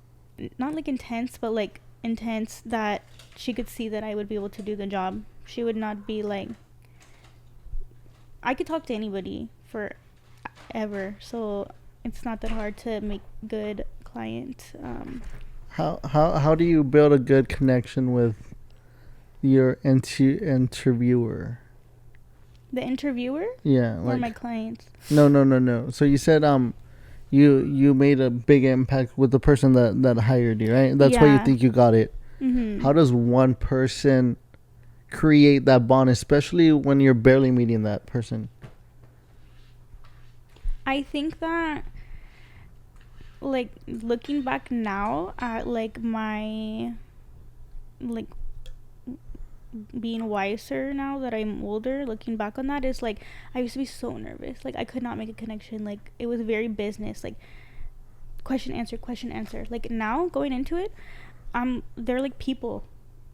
not like intense, but like intense that she could see that I would be able to do the job. She would not be like, I could talk to anybody forever, so it's not that hard to make good client. How do you build a good connection with your interviewer? The interviewer? Yeah, or my clients? No. So you said you made a big impact with the person that hired you, right? That's why you think you got it. Mm-hmm. How does one person create that bond, especially when you're barely meeting that person? I think that, like, looking back now at like my like being wiser now that I'm older, looking back on that, is like I used to be so nervous. Like, I could not make a connection. Like, it was very business, like question answer. Like, now going into it, they're like people.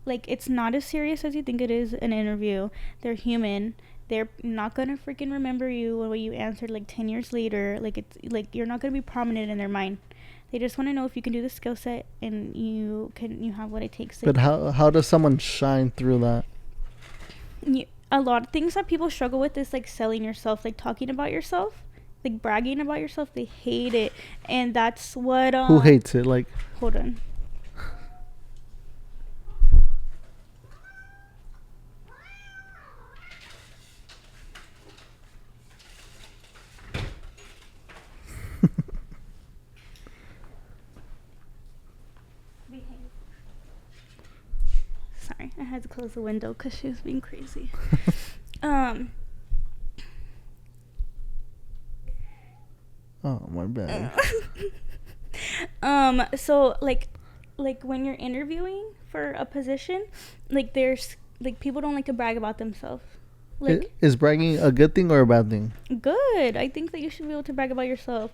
Like, it's not as serious as you think it is an interview. They're human. They're not gonna freaking remember you when you answered like 10 years later. Like, it's like you're not gonna be prominent in their mind. They just want to know if you can do the skill set and you have what it takes. But how does someone shine through that? A lot of things that people struggle with is like selling yourself, like talking about yourself, like bragging about yourself. They hate it, and that's what. Who hates it? Like, hold on. had to close the window because she was being crazy. Oh, my bad. So like when you're interviewing for a position, like there's like people don't like to brag about themselves. Like, Is bragging a good thing or a bad thing? good. I think that you should be able to brag about yourself.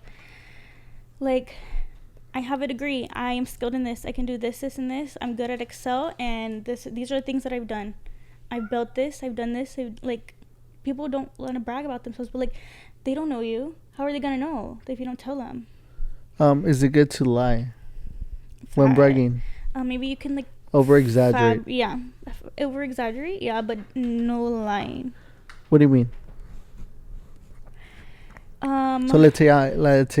Like, I have a degree. I am skilled in this. I can do this, this, and this. I'm good at Excel, and these are the things that I've done. I've built this. I've done this. Like, people don't want to brag about themselves, but like, they don't know you. How are they gonna know if you don't tell them? Is it good to lie when bragging? Maybe you can like Over exaggerate. Over exaggerate. Yeah, but no lying. What do you mean? So let's say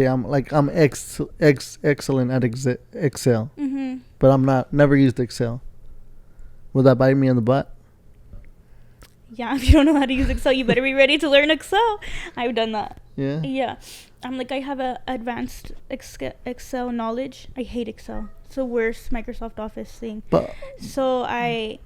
I'm excellent at Excel, but I'm never used Excel. Will that bite me in the butt? Yeah, if you don't know how to use Excel, you better be ready to learn Excel. I've done that. Yeah. Yeah. I'm like, I have a advanced Excel knowledge. I hate Excel. It's the worst Microsoft Office thing. But so I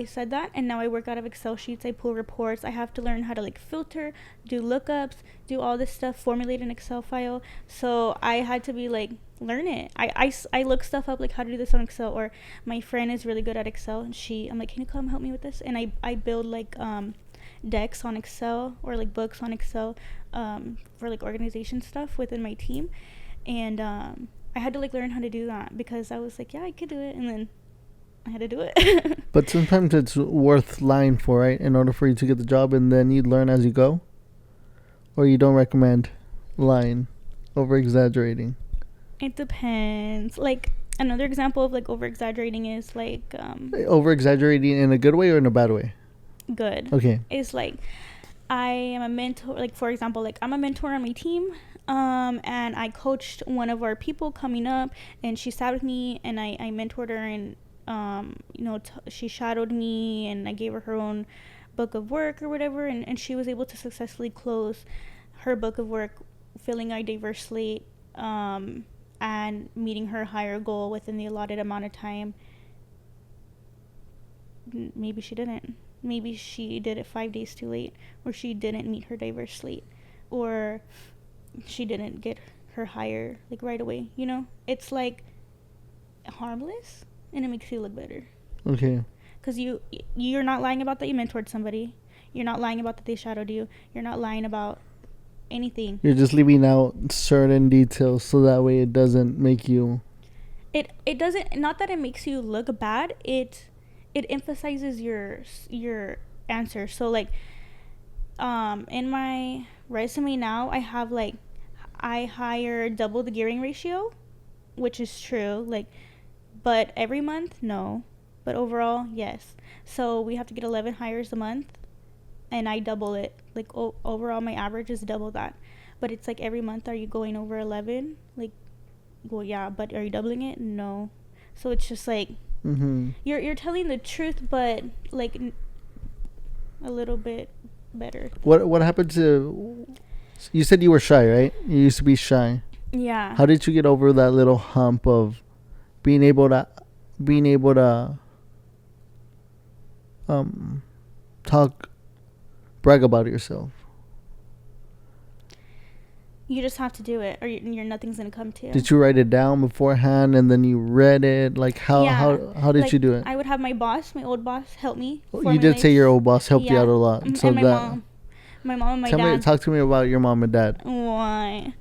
said that, and now I work out of Excel sheets. I pull reports. I have to learn how to like filter, do lookups, do all this stuff, formulate an Excel file. So I had to be like, learn it. I look stuff up like how to do this on Excel, or my friend is really good at Excel, and I'm like, can you come help me with this? And I build like decks on Excel, or like books on Excel for like organization stuff within my team. And I had to like learn how to do that because I was like, yeah, I could do it, and then I had to do it. But sometimes it's worth lying for, right? In order for you to get the job, and then you learn as you go. Or you don't recommend lying, over exaggerating. It depends. Like another example of like over exaggerating is like over exaggerating in a good way or in a bad way? Good. Okay. It's like I am a mentor. Like for example, like I'm a mentor on my team. And I coached one of our people coming up, and she sat with me, and I mentored her, and she shadowed me, and I gave her own book of work or whatever, and she was able to successfully close her book of work, filling our diverse slate, and meeting her higher goal within the allotted amount of time. Maybe she didn't. Maybe she did it 5 days too late, or she didn't meet her diverse slate, or she didn't get her higher like right away. It's like harmless, and it makes you look better. Okay. Because you're not lying about that you mentored somebody. You're not lying about that they shadowed you. You're not lying about anything. You're just leaving out certain details so that way it doesn't make you. It doesn't. Not that it makes you look bad. It emphasizes your answer. So like, in my resume now, I have like, I hire double the gearing ratio, which is true. Like, but every month, no. But overall, yes. So we have to get 11 hires a month, and I double it. Like overall, my average is double that. But it's like every month, are you going over 11? Like, well, yeah, but are you doubling it? No. So it's just like, you're telling the truth, but like a little bit better. What happened to? You said you were shy, right? You used to be shy. Yeah. How did you get over that little hump of being able to brag about yourself? You just have to do it, or nothing's gonna come to you. Did you write it down beforehand and then you read it? Like how did you do it? I would have my old boss, help me. You did say your old boss helped you out a lot. So and my mom and my dad. Talk to me about your mom and dad. Why?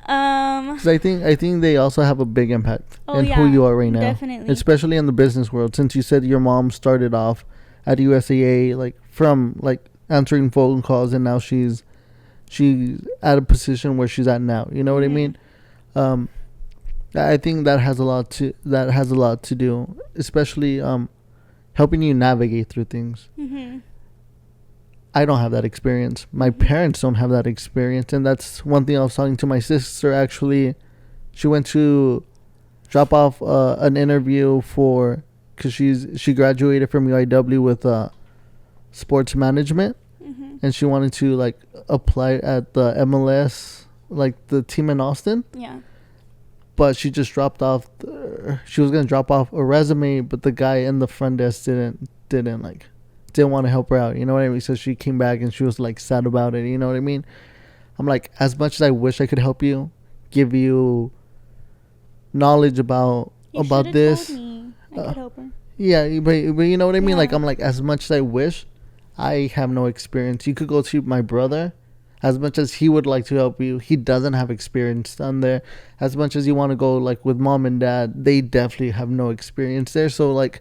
Because I think they also have a big impact in who you are right now. Definitely. Especially in the business world. Since you said your mom started off at USAA, like from like answering phone calls, and now she's at a position where she's at now. You know what I mean? I think that has a lot to do, especially helping you navigate through things. I don't have that experience. My parents don't have that experience, and that's one thing I was talking to my sister. Actually, she went to drop off an interview because she graduated from UIW with sports management, and she wanted to like apply at the MLS, like the team in Austin. Yeah. but she just dropped off. She was gonna drop off a resume, but the guy in the front desk didn't want to help her out. You know what I mean? So she came back and she was like sad about it. You know what I mean? I'm like, as much as I wish I could help you, give you knowledge about this. Told me I could help her. Yeah, but you know what I mean? Yeah. Like, I'm like, as much as I wish, I have no experience. You could go to my brother. As much as he would like to help you, he doesn't have experience done there. As much as you want to go like with mom and dad, they definitely have no experience there. So like,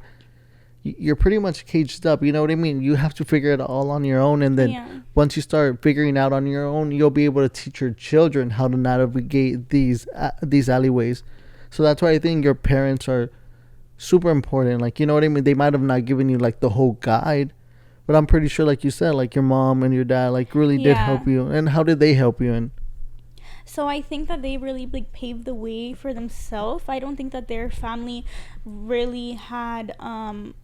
you're pretty much caged up. You know what I mean? You have to figure it all on your own, and then once you start figuring out on your own, you'll be able to teach your children how to navigate these alleyways. So that's why I think your parents are super important. Like, you know what I mean? They might have not given you like the whole guide, but I'm pretty sure, like you said, like your mom and your dad like really did help you. And how did they help you? And so I think that they really like paved the way for themselves. I don't think that their family really had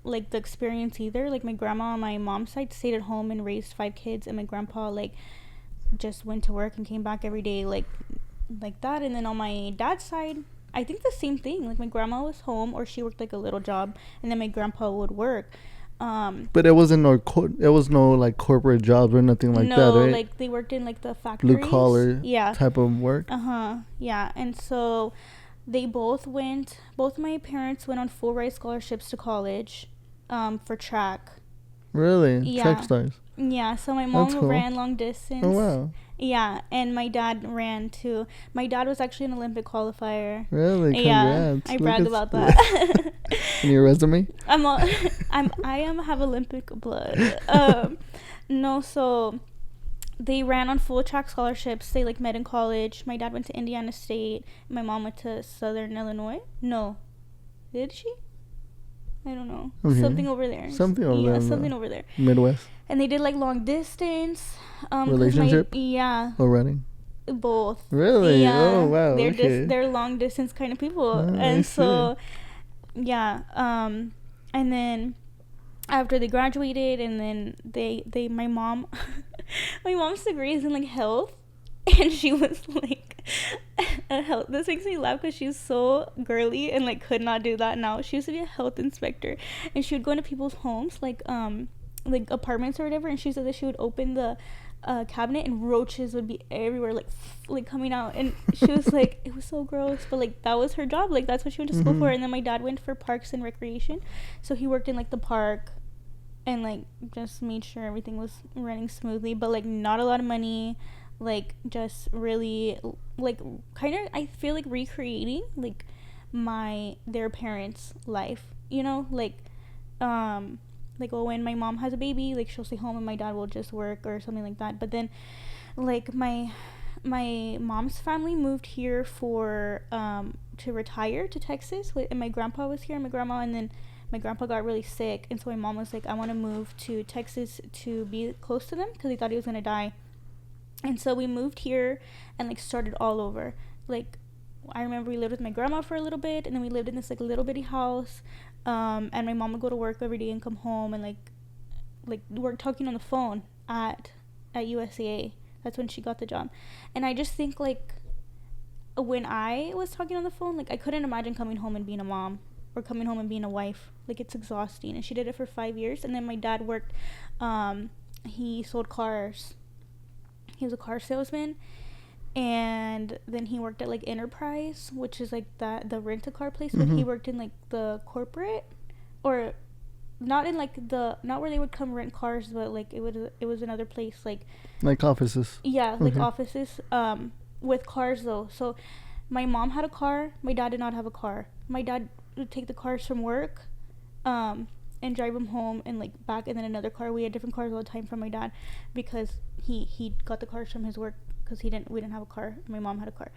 like the experience either. Like my grandma on my mom's side stayed at home and raised 5 kids, and my grandpa like just went to work and came back every day like that. And then on my dad's side, I think the same thing. Like my grandma was home, or she worked like a little job, and then my grandpa would work. But it wasn't no like corporate jobs or nothing like that, right? No, like they worked in like the factories, blue collar type of work. Yeah. And so they both my parents went on full ride scholarships to college for track. Really? Yeah. Track stars. Yeah, so my mom ran long distance. Oh wow. Yeah, and my dad ran too. My dad was actually an Olympic qualifier. Really? Congrats. Yeah, I brag about that. In your resume? I have Olympic blood. No, so they ran on full track scholarships. They like met in college. My dad went to Indiana State. My mom went to Southern Illinois. No, did she? I don't know. Okay. Something over there. Something over there. Midwest. And they did like long distance. Relationship? Or running? Both. Really? Yeah. Oh wow. They're long distance kind of people. And so yeah. And then after they graduated, and then they my mom's degree is in like health. And she was like a health. This makes me laugh because she's so girly and like could not do that now. She used to be a health inspector, and she would go into people's homes, like apartments or whatever. And she said that she would open the cabinet and roaches would be everywhere, like coming out. And she was like, it was so gross, but like that was her job. Like that's what she went to school for. And then my dad went for parks and recreation, so he worked in like the park and like just made sure everything was running smoothly, but like not a lot of money. Like just really like kind of I feel like recreating like their parents' life, you know, like when my mom has a baby, like she'll stay home and my dad will just work or something like that. But then like my mom's family moved here for to retire to Texas, and my grandpa was here and my grandma, and then my grandpa got really sick, and so my mom was like, I want to move to Texas to be close to them because he thought he was gonna die. And so we moved here and like started all over. Like I remember we lived with my grandma for a little bit, and then we lived in this like little bitty house. And my mom would go to work every day and come home and like work talking on the phone at USAA. That's when she got the job. And I just think like when I was talking on the phone, like I couldn't imagine coming home and being a mom or coming home and being a wife. Like it's exhausting. And she did it for 5 years. And then my dad worked. He sold cars. He was a car salesman, and then he worked at like Enterprise, which is like the rent-a-car place. But he worked in like the corporate, or not in like not where they would come rent cars, but like it was another place like offices. Yeah, like offices with cars though. So my mom had a car. My dad did not have a car. My dad would take the cars from work, and drive them home and like back, and then another car. We had different cars all the time from my dad because he got the cars from his work because we didn't have a car. My mom had a car.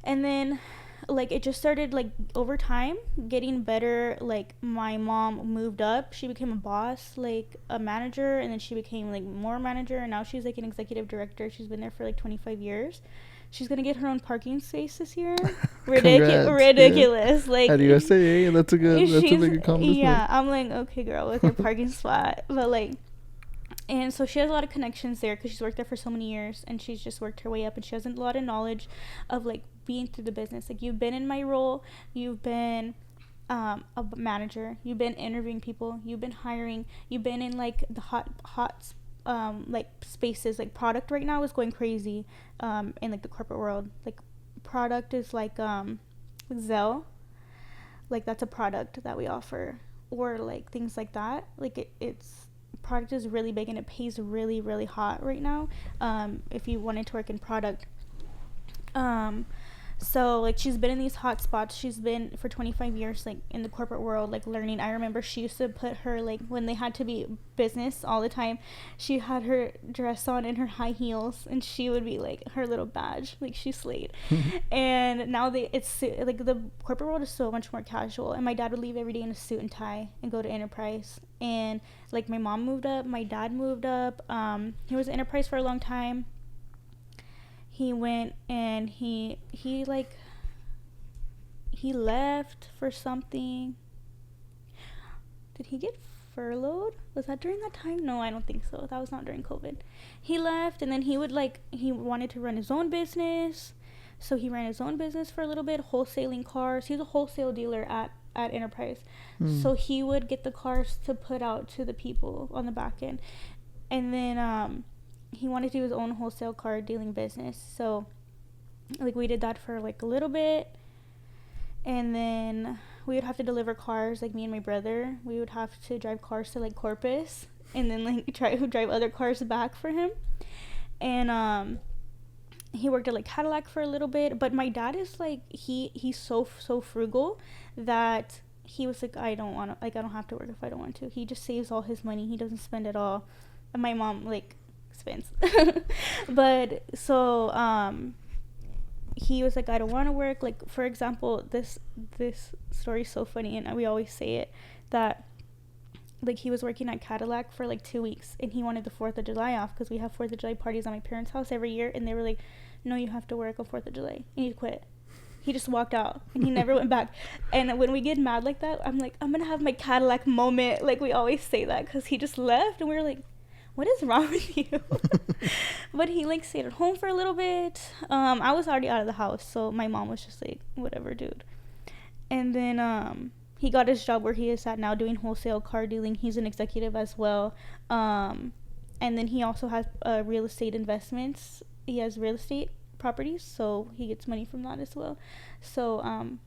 And then like it just started like over time getting better. Like my mom moved up, she became a boss, like a manager, and then she became like more manager, and now she's like an executive director. She's been there for like 25 years. She's gonna get her own parking space this year. Ridiculous. Yeah. Like at USAA, that's a big accomplishment. Yeah, I'm like, okay, girl, with your parking spot, but like, and so she has a lot of connections there because she's worked there for so many years, and she's just worked her way up, and she has a lot of knowledge of like being through the business. Like, you've been in my role, you've been a manager, you've been interviewing people, you've been hiring, you've been in like the hot like spaces. Like, product right now is going crazy in like the corporate world. Like, product is like Zelle, like that's a product that we offer, or like things like that. Like, it's product is really big and it pays really, really hot right now, if you wanted to work in product. So like, she's been in these hot spots. She's been for 25 years like in the corporate world, like learning. I remember she used to put her, like, when they had to be business all the time, she had her dress on and her high heels, and she would be like her little badge, like she slayed. And now it's like the corporate world is so much more casual, and my dad would leave every day in a suit and tie and go to Enterprise. And like, my mom moved up, my dad moved up. He was at Enterprise for a long time. He went and he left for something. Did he get furloughed? Was that during that time? No, I don't think so. That was not during COVID. He left, and then he wanted to run his own business. So he ran his own business for a little bit, wholesaling cars. He's a wholesale dealer at Enterprise. So he would get the cars to put out to the people on the back end. And then he wanted to do his own wholesale car dealing business. So like, we did that for like a little bit, and then we would have to deliver cars. Like, me and my brother, we would have to drive cars to like Corpus, and then like drive other cars back for him. And he worked at like Cadillac for a little bit. But my dad is like, he's so frugal that he was like, I don't have to work if I don't want to. He just saves all his money. He doesn't spend it all. And my mom like expense. But so he was like, I don't want to work. Like, for example, this story is so funny, and we always say it, that like, he was working at Cadillac for like 2 weeks, and he wanted the 4th of July off, because we have 4th of July parties at my parents' house every year, and they were like, no, you have to work on 4th of July. You need to quit. He just walked out, and he never went back. And when we get mad like that, I'm like, I'm gonna have my Cadillac moment. Like, we always say that, because he just left, and we were like, what is wrong with you? But he like stayed at home for a little bit. I was already out of the house, so my mom was just like, whatever, dude. And then he got his job where he is at now, doing wholesale car dealing. He's an executive as well. And then he also has real estate investments. He has real estate properties, so he gets money from that as well. So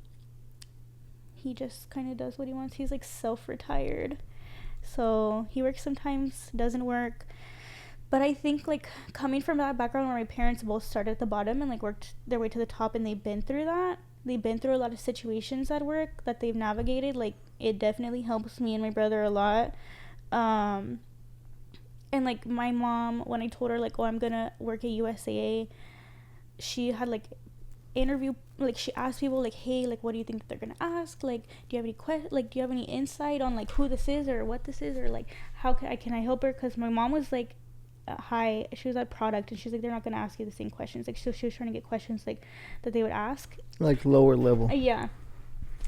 he just kind of does what he wants. He's like self-retired. So he works sometimes, doesn't work. But I think like, coming from that background where my parents both started at the bottom and like worked their way to the top, and they've been through that. They've been through a lot of situations at work that they've navigated. Like, it definitely helps me and my brother a lot. And like, my mom, when I told her like, oh, I'm gonna work at USAA, she had like interview, like, she asked people like, hey, like, what do you think that they're gonna ask? Like, do you have any insight on like who this is or what this is, or like how can I help her? Because my mom was like, she was at product, and she's like, they're not gonna ask you the same questions. Like, so she was trying to get questions like that they would ask, like lower level. Yeah.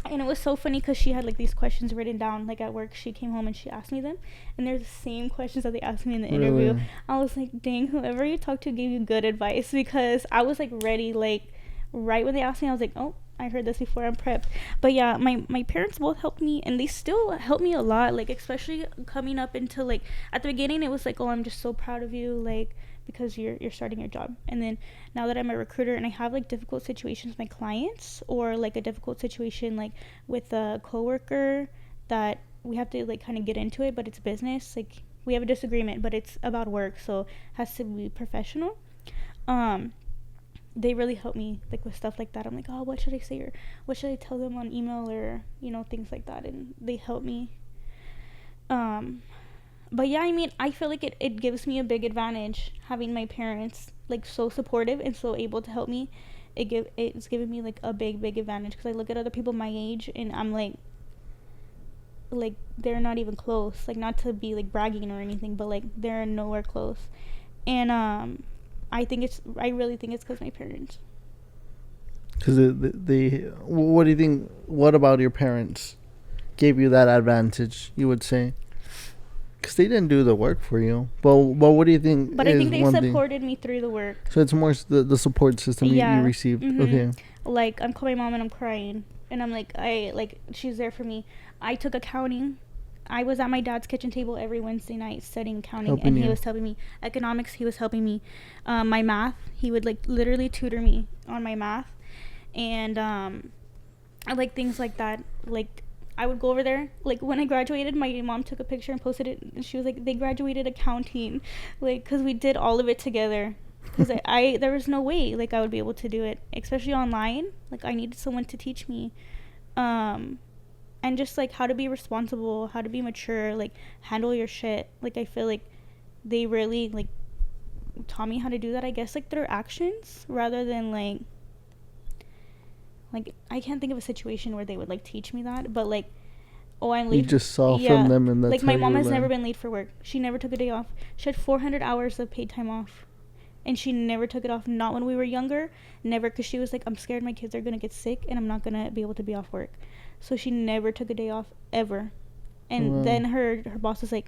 And it was so funny, because she had like these questions written down. Like, at work, she came home and she asked me them, and they're the same questions that they asked me in the interview. Really? I was like, dang, whoever you talked to gave you good advice, because I was like ready. Like, right when they asked me, I was like, oh, I heard this before, I'm prepped. But yeah, my parents both helped me, and they still help me a lot. Like, especially coming up into like, at the beginning, it was like, oh, I'm just so proud of you, like, because you're starting your job. And then now that I'm a recruiter and I have like difficult situations with my clients, or like a difficult situation like with a coworker that we have to like kind of get into it, but it's business. Like, we have a disagreement, but it's about work, so it has to be professional. They really help me like with stuff like that. I'm like, oh, what should I say, or what should I tell them on email, or things like that, and they help me. But yeah, I mean, I feel like it gives me a big advantage having my parents like so supportive and so able to help me. It's given me like a big advantage, because I look at other people my age and I'm like they're not even close. Like, not to be like bragging or anything, but like, they're nowhere close. And I really think it's because my parents. Because what do you think? What about your parents gave you that advantage, you would say? because they didn't do the work for you. But what do you think? But I think they supported me through the work. So it's more the support system you received. Mm-hmm. Okay. Like, I'm calling my mom and I'm crying, and I'm like, she's there for me. I took accounting. I was at my dad's kitchen table every Wednesday night studying accounting, and he was helping me. Economics, he was helping me. My math, he would like literally tutor me on my math, and I like things like that. Like, I would go over there. Like, when I graduated, my mom took a picture and posted it, and she was like, they graduated accounting, like, because we did all of it together. Because I there was no way like I would be able to do it, especially online. Like, I needed someone to teach me, and just like how to be responsible, how to be mature, like handle your shit. Like, I feel like they really like taught me how to do that, I guess, like through actions rather than like I can't think of a situation where they would like teach me that, but like, oh, I'm late. You just saw from them, and that's like my mom has never been late for work. She never took a day off. She had 400 hours of paid time off, and she never took it off. Not when we were younger, never, because she was like, I'm scared my kids are gonna get sick and I'm not gonna be able to be off work. So she never took a day off ever. And then her boss was like,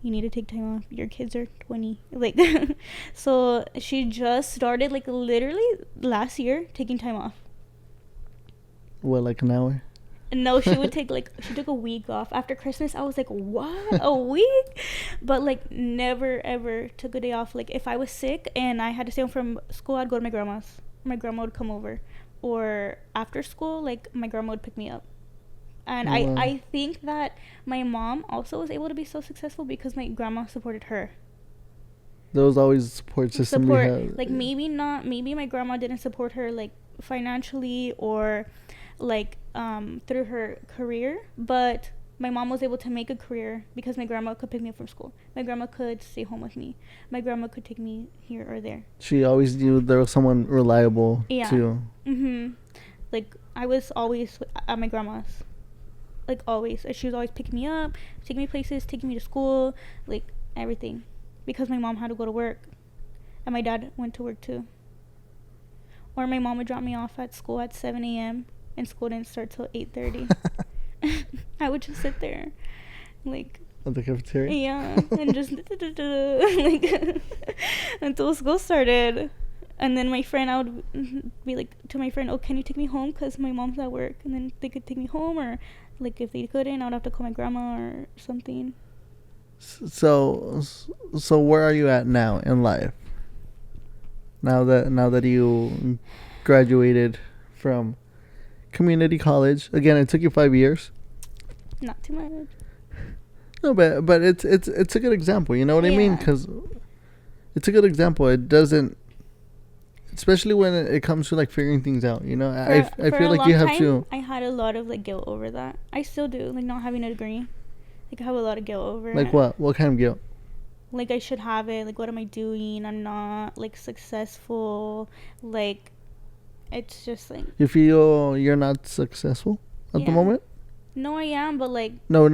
you need to take time off, your kids are 20, like. So she just started like literally last year taking time off. What, like an hour? No, she would take like, she took a week off after Christmas. I was like, what, a week? But like never ever took a day off. Like, if I was sick and I had to stay home from school, I'd go to my grandma's. My grandma would come over, or after school, like my grandma would pick me up. And I think that my mom also was able to be so successful because my grandma supported her. There was always a support system. Like, maybe my grandma didn't support her like financially or like through her career, but my mom was able to make a career because my grandma could pick me up from school. My grandma could stay home with me. My grandma could take me here or there. She always knew there was someone reliable too. Like, I was always at my grandma's. Like, always. She was always picking me up, taking me places, taking me to school, like everything, because my mom had to go to work and my dad went to work too. Or my mom would drop me off at school at 7 a.m. and school didn't start till 8:30. I would just sit there, like, at the cafeteria. Yeah, and just like until school started. And then I would be like to my friend, "Oh, can you take me home? Cause my mom's at work." And then they could take me home, or like if they couldn't, I would have to call my grandma or something. So where are you at now in life? Now that you graduated from community college, again, it took you 5 years. Not too much. No, but it's a good example. You know what I mean? Because it's a good example. It doesn't, especially when it comes to like figuring things out. You know, I feel like you have to. I had a lot of like guilt over that. I still do, like not having a degree. Like, I have a lot of guilt over it. Like what? What kind of guilt? Like, I should have it. Like, what am I doing? I'm not like successful. Like, it's just like, you feel you're not successful at the moment? No, I am, but like, no.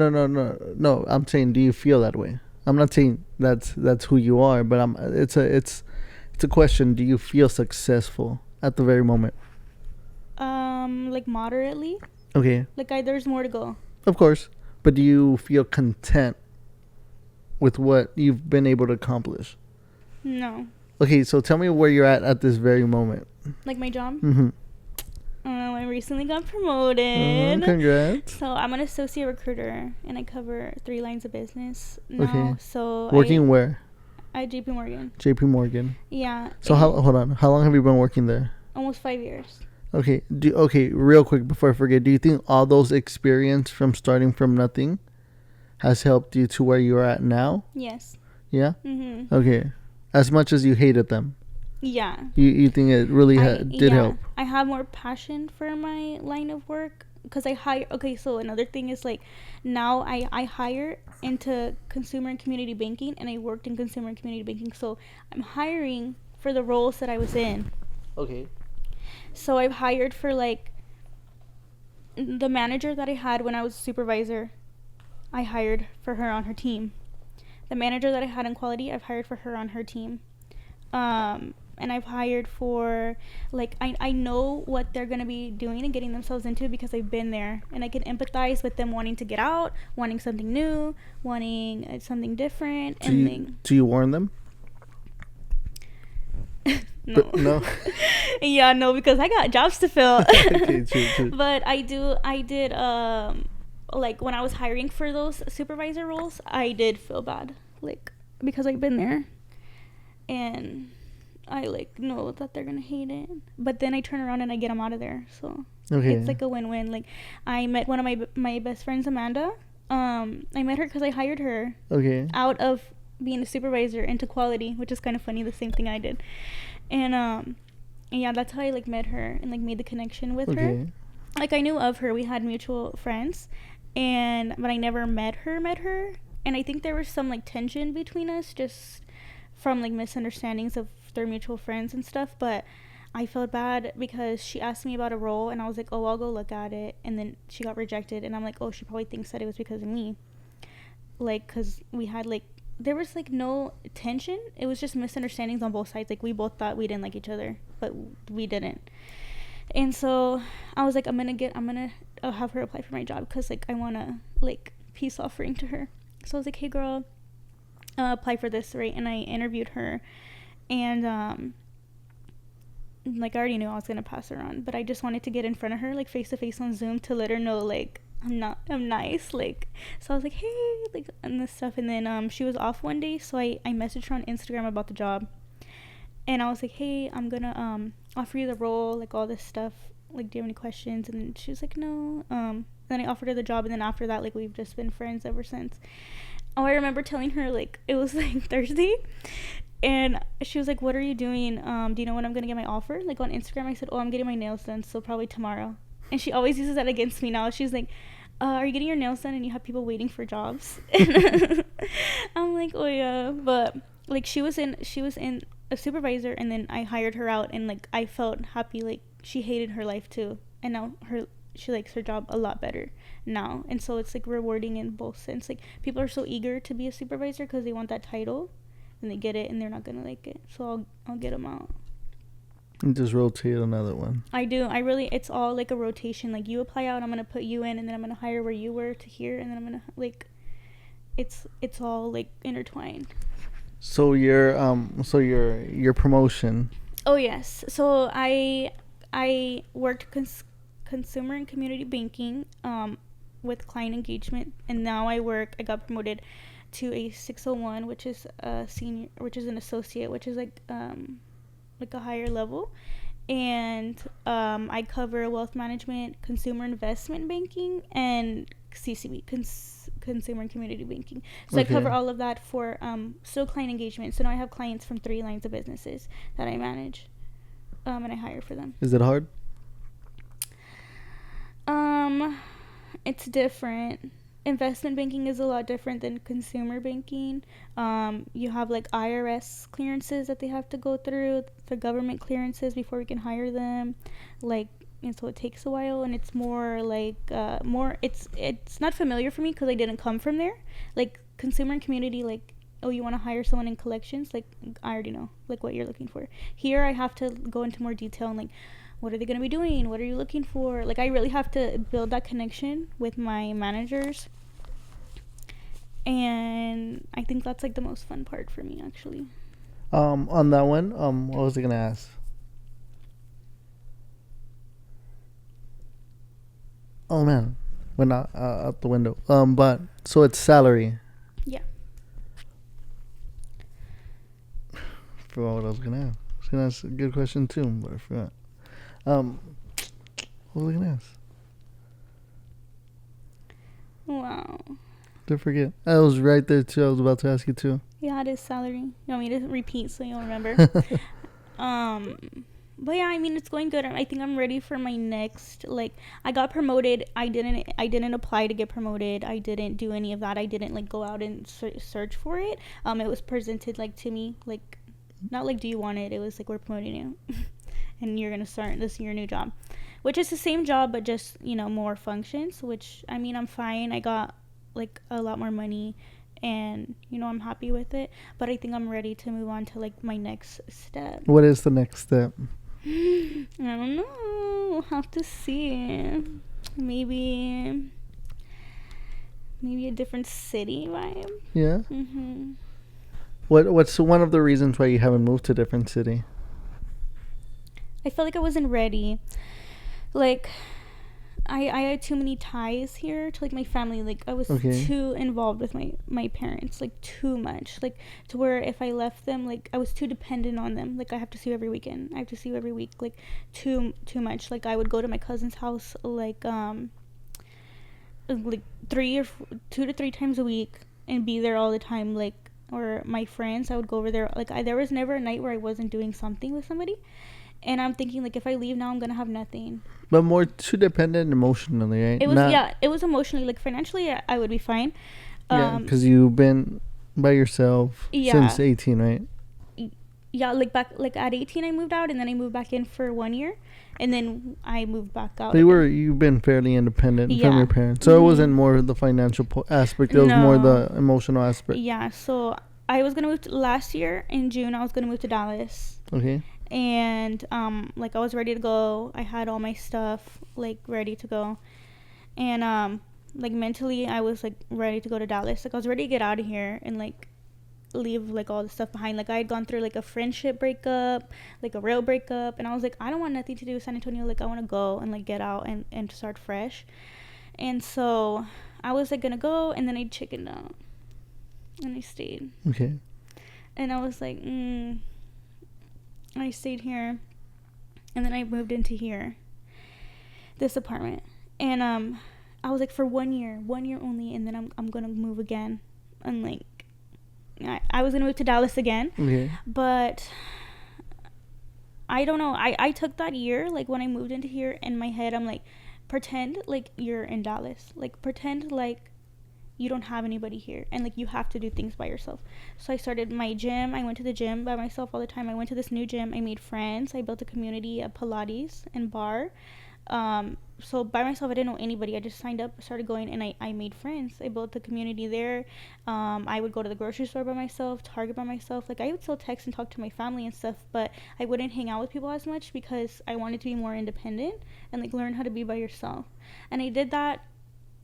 I'm saying, do you feel that way? I'm not saying that's who you are, but it's a question. Do you feel successful at the very moment? Like moderately. Okay. Like, there's more to go. Of course, but do you feel content with what you've been able to accomplish? No. Okay, so tell me where you're at this very moment. Like, my job? Mm-hmm. I recently got promoted. Congrats. So I'm an associate recruiter, and I cover 3 lines of business now. Okay. So working where? At JP Morgan. JP Morgan. Yeah. So hold on. How long have you been working there? Almost 5 years. Okay. Real quick before I forget, do you think all those experience from starting from nothing has helped you to where you're at now? Yes. Yeah? Mm-hmm. Okay. As much as you hated them. Yeah. You think it really did help? I have more passion for my line of work because I hire. Okay, so another thing is like now I hire into consumer and community banking, and I worked in consumer and community banking. So I'm hiring for the roles that I was in. Okay. So I've hired for like the manager that I had when I was a supervisor. I hired for her on her team. The manager that I had in quality, I've hired for her on her team. and I've hired for, like, I know what they're gonna be doing and getting themselves into because I've been there, and I can empathize with them wanting to get out, wanting something new, wanting something different. Do you warn them? No. No. Yeah, no, because I got jobs to fill. Okay, true. But I did like when I was hiring for those supervisor roles, I did feel bad, like, because I've been there, and I like know that they're gonna hate it. But then I turn around and I get them out of there, so Okay. it's like a win-win. Like, I met one of my best friends, Amanda. I met her because I hired her. Okay. Out of being a supervisor into quality, which is kind of funny, the same thing I did. And yeah, that's how I like met her and like made the connection with her. Like, I knew of her, we had mutual friends, but I never met her, and I think there was some like tension between us just from like misunderstandings of their mutual friends and stuff. But I felt bad because she asked me about a role and I was like, oh, I'll go look at it, and then she got rejected, and I'm like, oh, she probably thinks that it was because of me, like, because we had like, there was like no tension, it was just misunderstandings on both sides. Like, we both thought we didn't like each other, but we didn't. And so I was like, I'm gonna have her apply for my job because like I want to like peace offering to her. So I was like, hey girl, apply for this, right? And I interviewed her, and like, I already knew I was gonna pass her on, but I just wanted to get in front of her, like, face to face on Zoom, to let her know like I'm nice, like. So I was like, hey, like, and this stuff. And then she was off one day, so I messaged her on Instagram about the job, and I was like, hey, I'm gonna offer you the role, like, all this stuff, like, do you have any questions? And then she was like, no. Then I offered her the job, and then after that, like, we've just been friends ever since. Oh, I remember telling her, like, it was like Thursday, and she was like, what are you doing? Do you know when I'm gonna get my offer? Like, on Instagram, I said, oh, I'm getting my nails done, so probably tomorrow. And she always uses that against me now. She's like, are you getting your nails done and you have people waiting for jobs? I'm like, oh yeah. But like, she was in a supervisor, and then I hired her out, and like, I felt happy. Like, she hated her life too, and now she likes her job a lot better now. And so it's like rewarding in both sense. Like, people are so eager to be a supervisor because they want that title, and they get it, and they're not gonna like it. So I'll get them out. And just rotate another one. I do. It's all like a rotation. Like, you apply out, I'm gonna put you in, and then I'm gonna hire where you were to here, and then I'm gonna like, it's all like intertwined. So your promotion. Oh yes. So I worked consumer and community banking with client engagement, and now I got promoted to a 601, which is a senior, which is an associate, which is like a higher level. And I cover wealth management, consumer investment banking, and CCB, consumer and community banking. So I cover all of that for still client engagement. So now I have clients from 3 lines of businesses that I manage, and I hire for them. Is it hard? It's different. Investment banking is a lot different than consumer banking. You have like IRS clearances that they have to go through, the government clearances before we can hire them. Like, and so it takes a while, and it's more like it's not familiar for me because I didn't come from there. Like, consumer and community, like, oh, you want to hire someone in collections, like, I already know like what you're looking for. Here I have to go into more detail and like, what are they going to be doing? What are you looking for? Like, I really have to build that connection with my managers. And I think that's like the most fun part for me, actually. On that one, what was I going to ask? Oh man, went out the window. But so it's salary. Yeah. Forgot what I was going to ask. I was going to ask a good question too, but I forgot. What was I gonna ask? Wow. Did forget. I was right there too. I was about to ask you too. Yeah, it is salary. You want me to repeat so you'll remember? But yeah, I mean, it's going good. I think I'm ready for my next, like, I got promoted. I didn't apply to get promoted. I didn't do any of that. I didn't like go out and search for it. It was presented like to me, like, not like, do you want it? It was like, we're promoting you. And you're going to start your new job, which is the same job, but just, more functions, which, I mean, I'm fine. I got like a lot more money, and I'm happy with it, but I think I'm ready to move on to like my next step. What is the next step? I don't know. We'll have to see. Maybe a different city vibe. Yeah. Mhm. What's one of the reasons why you haven't moved to a different city? I felt like I wasn't ready. Like I had too many ties here to like my family. Like I was too involved with my parents, like too much. Like to where if I left them, like I was too dependent on them. Like I have to see you every weekend. I have to see you every week. Like too much. Like I would go to my cousin's house like 2 to 3 times a week and be there all the time. Like, or my friends, I would go over there. Like there was never a night where I wasn't doing something with somebody. And I'm thinking, like, if I leave now, I'm gonna have nothing. But more too dependent emotionally, right? It was it was emotionally. Like financially, I would be fine. Yeah, because you've been by yourself since 18, right? Yeah, like at 18, I moved out, and then I moved back in for 1 year, and then I moved back out. You've been fairly independent from your parents, so it wasn't more the financial aspect. It was more the emotional aspect. Yeah, so I was gonna move last year in June. I was gonna move to Dallas. Okay. And like I was ready to go. I had all my stuff like ready to go, and like mentally I was like ready to go to Dallas. Like I was ready to get out of here and like leave like all the stuff behind. Like I had gone through like a friendship breakup, like a real breakup, and I was like, I don't want nothing to do with San Antonio. Like I want to go and like get out and start fresh. And so I was like gonna go, and then I chickened out and I stayed. Okay. And I was like I stayed here, and then I moved into this apartment, and I was like for 1 year only, and then I'm gonna move again, and like I was gonna move to Dallas again. Okay. But I don't know. I took that year, like when I moved into here, in my head I'm like, pretend like you're in Dallas, like pretend like you don't have anybody here, and like you have to do things by yourself. So I started my gym. I went to the gym by myself all the time. I went to this new gym. I made friends. I built a community at Pilates and bar. So by myself, I didn't know anybody. I just signed up, started going, and I made friends. I built the community there. I would go to the grocery store by myself, Target by myself. Like I would still text and talk to my family and stuff, but I wouldn't hang out with people as much because I wanted to be more independent and like learn how to be by yourself. And I did that,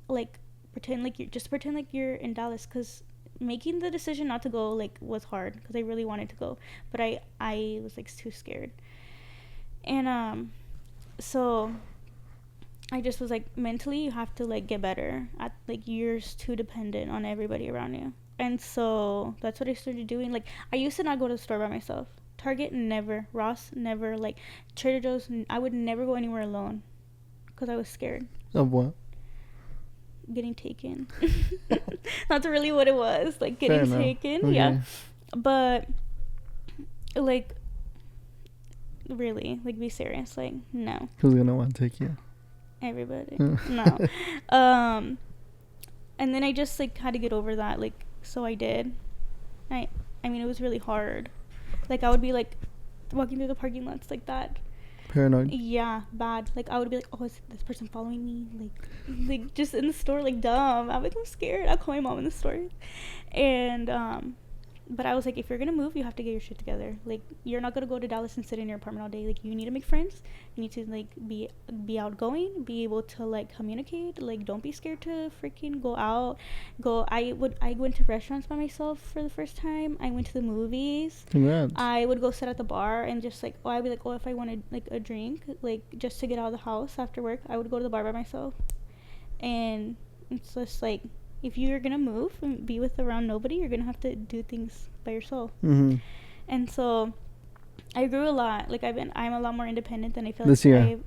like pretend like you're in Dallas, because making the decision not to go like was hard because I really wanted to go, but I was like too scared. And so I just was like, mentally you have to like get better at like you're too dependent on everybody around you. And so that's what I started doing. Like I used to not go to the store by myself. Target never, Ross never, like Trader Joe's I would never go anywhere alone because I was scared of what? Getting taken. That's really what it was, like getting taken. Okay. Yeah, but like really, like be serious, like no. Who's gonna want to take you? Everybody. No. And then I just like had to get over that, like so I did. I mean it was really hard. Like I would be like walking through the parking lots like that, paranoid. Yeah, bad. Like I would be like, oh, is this person following me? Like just in the store, like dumb. I'm like, I'm scared. I'll call my mom in the store. And but I was like, if you're gonna move, you have to get your shit together. Like you're not gonna go to Dallas and sit in your apartment all day. Like you need to make friends. You need to like be outgoing, be able to like communicate. Like don't be scared to freaking go out. I went to restaurants by myself for the first time. I went to the movies. Congrats. I would go sit at the bar and just like, I'd be like, if I wanted like a drink, like just to get out of the house after work, I would go to the bar by myself. And it's just like, if you're gonna move and be with around nobody, you're gonna have to do things by yourself. Mm-hmm. And so I grew a lot. Like I'm a lot more independent than I feel this year.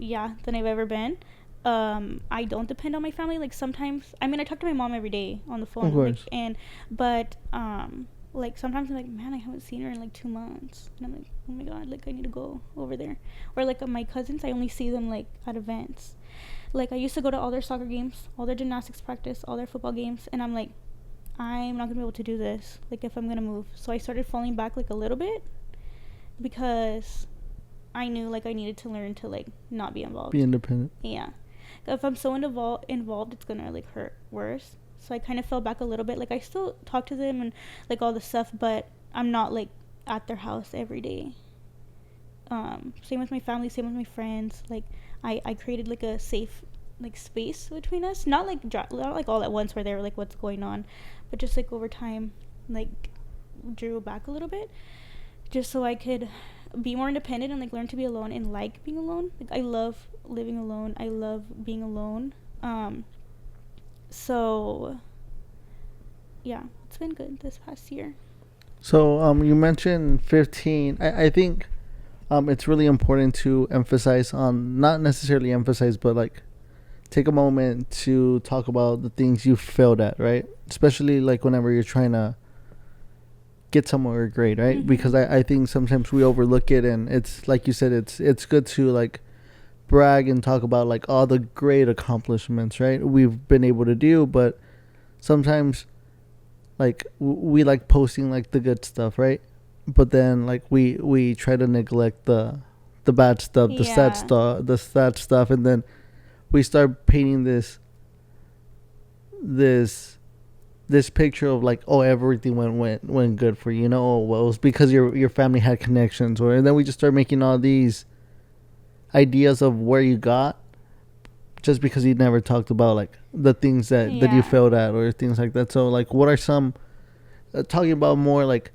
Than I've ever been. I don't depend on my family. Like sometimes, I mean, I talk to my mom every day on the phone. Of course. But like sometimes I'm like, man, I haven't seen her in like 2 months, and I'm like, oh my god, like I need to go over there. Or like my cousins, I only see them like at events. Like I used to go to all their soccer games, all their gymnastics practice, all their football games, and I'm like, I'm not gonna be able to do this, like if I'm gonna move. So I started falling back like a little bit because I knew like I needed to learn to like not be involved, be independent. Yeah, if I'm so involved, it's gonna like hurt worse. So I kind of fell back a little bit. Like, I still talk to them and like all the stuff, but I'm not like at their house every day. Same with my family, same with my friends. Like, I created like a safe like space between us. Not like all at once where they were like, what's going on, but just like over time, like drew back a little bit, just so I could be more independent and like learn to be alone and like being alone. Like, I love living alone. I love being alone. So yeah, it's been good this past year. So you mentioned 15. I think it's really important to emphasize on, not necessarily emphasize, but like take a moment to talk about the things you failed at, right? Especially like whenever you're trying to get somewhere great, right? Mm-hmm. Because I think sometimes we overlook it, and it's like you said, it's good to like brag and talk about like all the great accomplishments, right? We've been able to do, but sometimes like we like posting like the good stuff, right? But then like we try to neglect the bad stuff, Yeah. the sad stuff, and then we start painting this this picture of like, oh, everything went good for you, you know. Oh, well, it was because your family had connections, or and then we just start making all these ideas of where you got, just because you never talked about like the things that you Yeah. failed at or things like that. So like, what are some talking about more like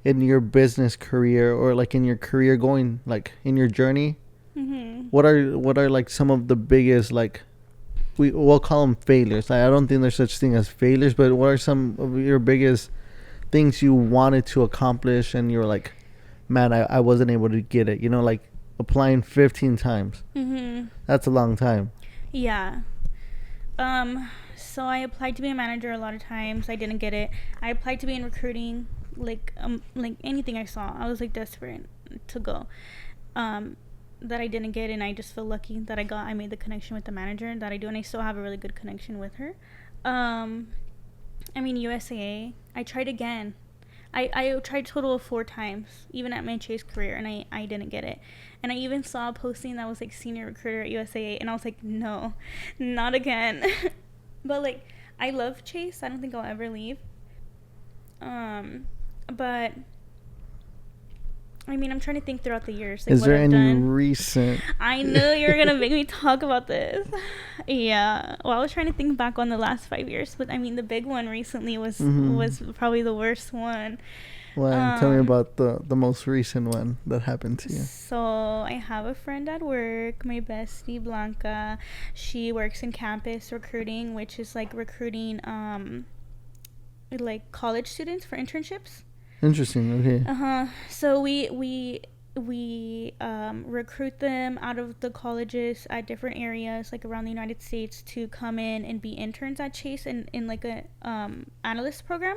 in your business career, or like in your career going like in your journey, Mm-hmm. what are like some of the biggest like, we'll call them failures. I don't think there's such thing as failures, but what are some of your biggest things you wanted to accomplish and you're like, man, I wasn't able to get it, you know, like applying 15 times, Mm-hmm. that's a long time. Yeah. So I applied to be a manager a lot of times. I didn't get it. I applied to be in recruiting, like anything I saw. I was like desperate to go. Um, that I didn't get, and I just feel lucky that I made the connection with the manager that I do, and I still have a really good connection with her. Um, I mean, USAA, I tried again. I tried a total of 4 times, even at my Chase career, and I didn't get it. And I even saw a posting that was like senior recruiter at USAA, and I was like, no, not again. But like, I love Chase. I don't think I'll ever leave. But I mean, I'm trying to think throughout the years, like Is what there I've any done. recent? I knew you were gonna make me talk about this. Yeah. Well, I was trying to think back on the last 5 years, but I mean, the big one recently was probably the worst one. Well, tell me about the most recent one that happened to you. So I have a friend at work, my bestie Blanca. She works in campus recruiting, which is like recruiting like college students for internships. Interesting. Okay. So we recruit them out of the colleges at different areas, like around the United States, to come in and be interns at Chase in like a analyst program.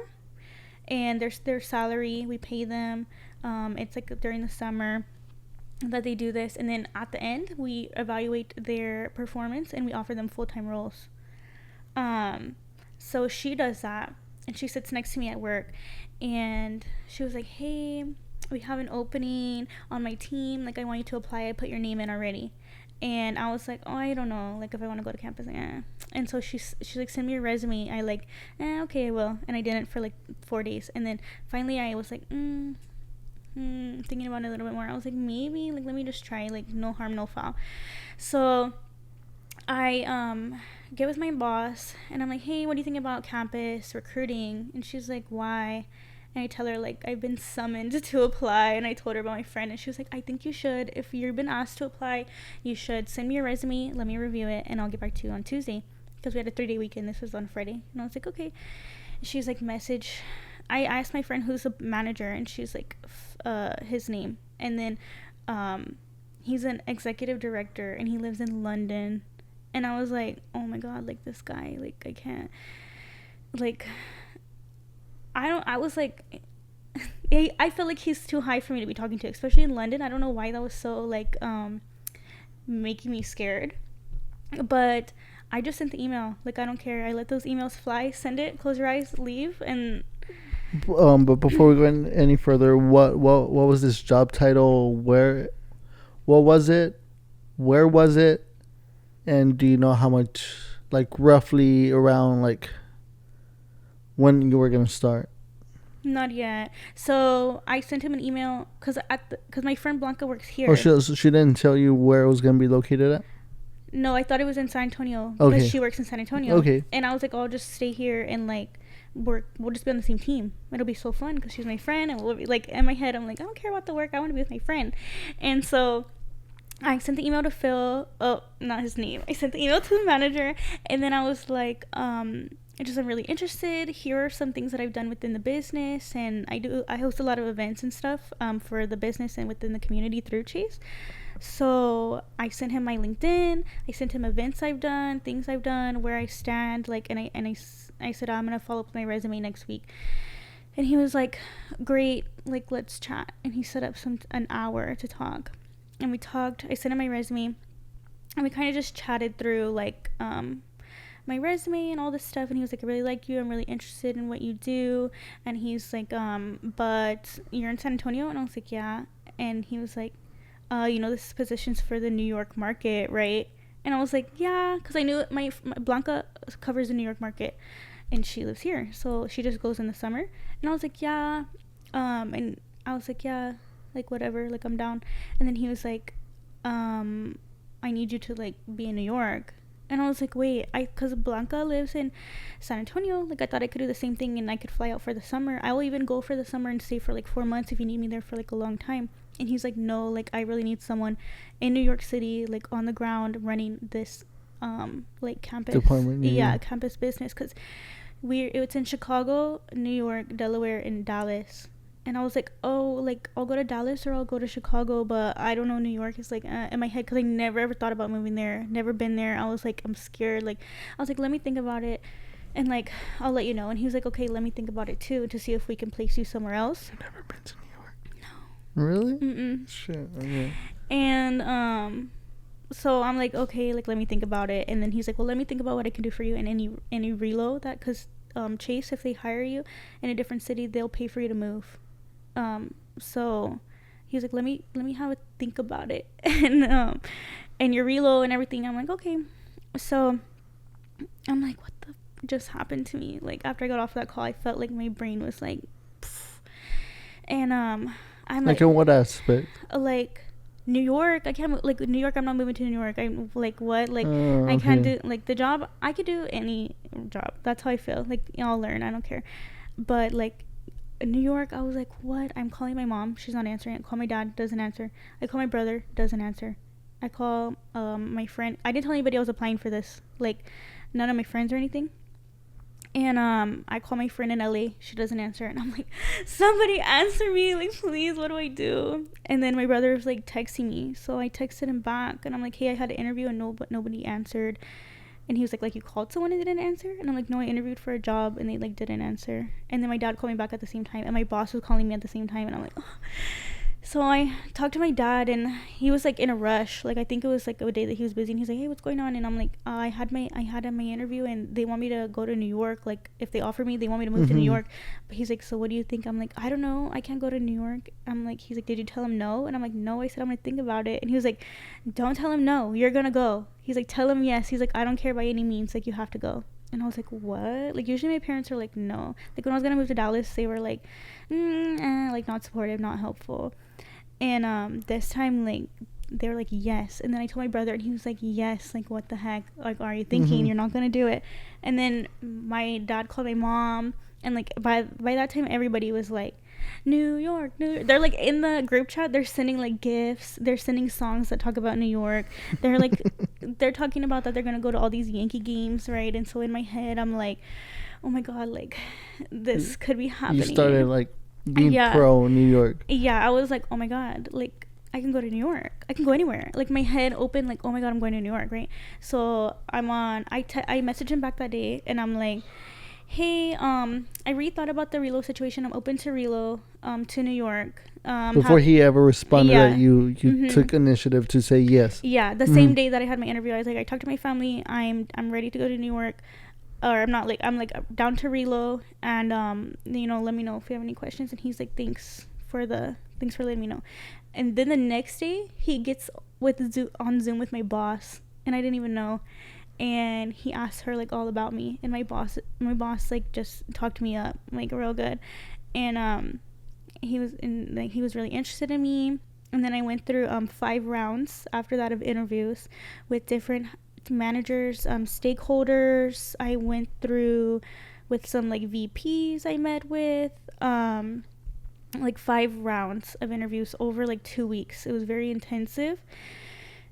And their salary, we pay them. It's like during the summer that they do this, and then at the end we evaluate their performance and we offer them full-time roles. So she does that, and she sits next to me at work, and she was like, hey, we have an opening on my team, like I want you to apply. I put your name in already. And I was like, oh, I don't know, like if I want to go to campus, and so she's like, send me your resume. I like, okay, I will. And I didn't for like 4 days, and then finally I was like, thinking about it a little bit more. I was like, maybe, like, let me just try, like, no harm, no foul. So I get with my boss, and I'm like, hey, what do you think about campus recruiting? And she's like, why? And I tell her, like, I've been summoned to apply, and I told her about my friend, and she was like, I think you should. If you've been asked to apply, you should send me your resume, let me review it, and I'll get back to you on Tuesday, because we had a 3-day weekend. This was on Friday. And I was like, okay. She's like, message. I asked my friend who's a manager, and she's like, his name. And then he's an executive director, and he lives in London. And I was like, oh my god, like, this guy, like, I can't, like, I was like, I feel like he's too high for me to be talking to, especially in London. I don't know why that was so, like, making me scared. But I just sent the email. Like, I don't care. I let those emails fly. Send it, close your eyes, leave. And But before we go any further, what was this job title? What was it? Where was it? And do you know how much, like, roughly around, like, when you were gonna start? Not yet. So I sent him an email because my friend Blanca works here. Oh, she didn't tell you where it was gonna be located at? No, I thought it was in San Antonio because Okay. she works in San Antonio. Okay. And I was like, oh, I'll just stay here and like work. We'll just be on the same team. It'll be so fun because she's my friend, and we'll be like in my head, I'm like, I don't care about the work. I want to be with my friend. And so I sent the email to Phil. Oh, not his name. I sent the email to the manager, and then I was like, I'm really interested. Here are some things that I've done within the business, and I host a lot of events and stuff for the business and within the community through Chase. So I sent him my LinkedIn. I sent him events I've done, things I've done, where I stand, like, and I said I'm gonna follow up with my resume next week. And he was like, great, like, let's chat. And he set up an hour to talk, and we talked. I sent him my resume, and we kind of just chatted through like my resume and all this stuff. And he was like, I really like you, I'm really interested in what you do. And he's like, but you're in San Antonio? And I was like, yeah. And he was like, this position's for the New York market, right? And I was like, yeah, because I knew my Blanca covers the New York market, and she lives here, so she just goes in the summer. And I was like, yeah, and I was like, yeah, like, whatever, like, I'm down. And then he was like, I need you to, like, be in New York. And I was like, wait, because Blanca lives in San Antonio, like, I thought I could do the same thing and I could fly out for the summer. I will even go for the summer and stay for like 4 months if you need me there for like a long time. And he's like, no, like, I really need someone in New York City, like, on the ground running this like campus department. Yeah, campus business, because it's in Chicago, New York, Delaware, and Dallas. And I was like, oh, like, I'll go to Dallas or I'll go to Chicago, but I don't know New York. It's like in my head, because I never ever thought about moving there, never been there. I was like, I'm scared. Like, I was like, let me think about it, and like, I'll let you know. And he was like, okay, let me think about it too, to see if we can place you somewhere else. You've never been to New York? No. Really? Mm-mm. Shit. Okay. And so I'm like, okay, like, let me think about it. And then he's like, well, let me think about what I can do for you, and any reload that, because Chase, if they hire you in a different city, they'll pay for you to move. So he was like, let me have a think about it, and your reload and everything. I'm like, okay. So I'm like, what the just happened to me? Like, after I got off that call, I felt like my brain was like, pff. And I'm like, in what aspect? Like, New York, I can't, like, New York, I'm not moving to New York. I'm like, what? Like, I can't do, like, the job, I could do any job. That's how I feel. Like, I'll learn, I don't care. But like, New York, I was like, what? I'm calling my mom, she's not answering. I call my dad, doesn't answer. I call my brother, doesn't answer. I call my friend. I didn't tell anybody I was applying for this, like, none of my friends or anything. And I call my friend in LA, she doesn't answer. And I'm like, somebody answer me, like, please, what do I do? And then my brother was like texting me, so I texted him back, and I'm like, hey, I had an interview, and but nobody answered. And he was like, you called someone and they didn't answer? And I'm like, no, I interviewed for a job and they, like, didn't answer. And then my dad called me back at the same time, and my boss was calling me at the same time. And I'm like, oh. So I talked to my dad, and he was like in a rush. Like, I think it was like a day that he was busy, and he's like, hey, what's going on? And I'm like, I had my interview, and they want me to go to New York. Like, if they offer me, they want me to move to New York. But he's like, so what do you think? I'm like, I don't know, I can't go to New York. I'm like, he's like, did you tell him no? And I'm like, no, I said I'm gonna think about it. And he was like, don't tell him no, you're gonna go. He's like, tell him yes. He's like, I don't care by any means, like, you have to go. And I was like, what? Like, usually my parents are like, no. Like, when I was gonna move to Dallas, they were like, like, not supportive, not helpful. And this time, like, they were like, yes. And then I told my brother, and he was like, yes. Like, what the heck? Like, are you thinking you're not gonna do it? And then my dad called my mom, and like, by that time, everybody was like, New York, New York. They're like in the group chat, they're sending like gifts, they're sending songs that talk about New York. They're like, they're talking about that they're gonna go to all these Yankee games, right? And so in my head, I'm like, oh my god, like, this could be happening. You started like being pro New York. Yeah, I was like, oh my god, like, I can go to New York, I can go anywhere. Like, my head opened, like, oh my god, I'm going to New York, right? So I messaged him back that day, and I'm like, hey, I really thought about the reload situation. I'm open to reload to New York. Before he ever responded, that you took initiative to say yes. Yeah, the same day that I had my interview, I was like, I talked to my family, I'm ready to go to New York. Or I'm like down to reload, and let me know if you have any questions. And he's like, thanks for letting me know. And then the next day, he gets on Zoom with my boss, and I didn't even know. and he asked her like all about me, and my boss like just talked me up like real good. And he was really interested in me. And then I went through 5 rounds after that of interviews with different managers, stakeholders. I went through with some like VPs I met with, like 5 rounds of interviews over like 2 weeks. It was very intensive.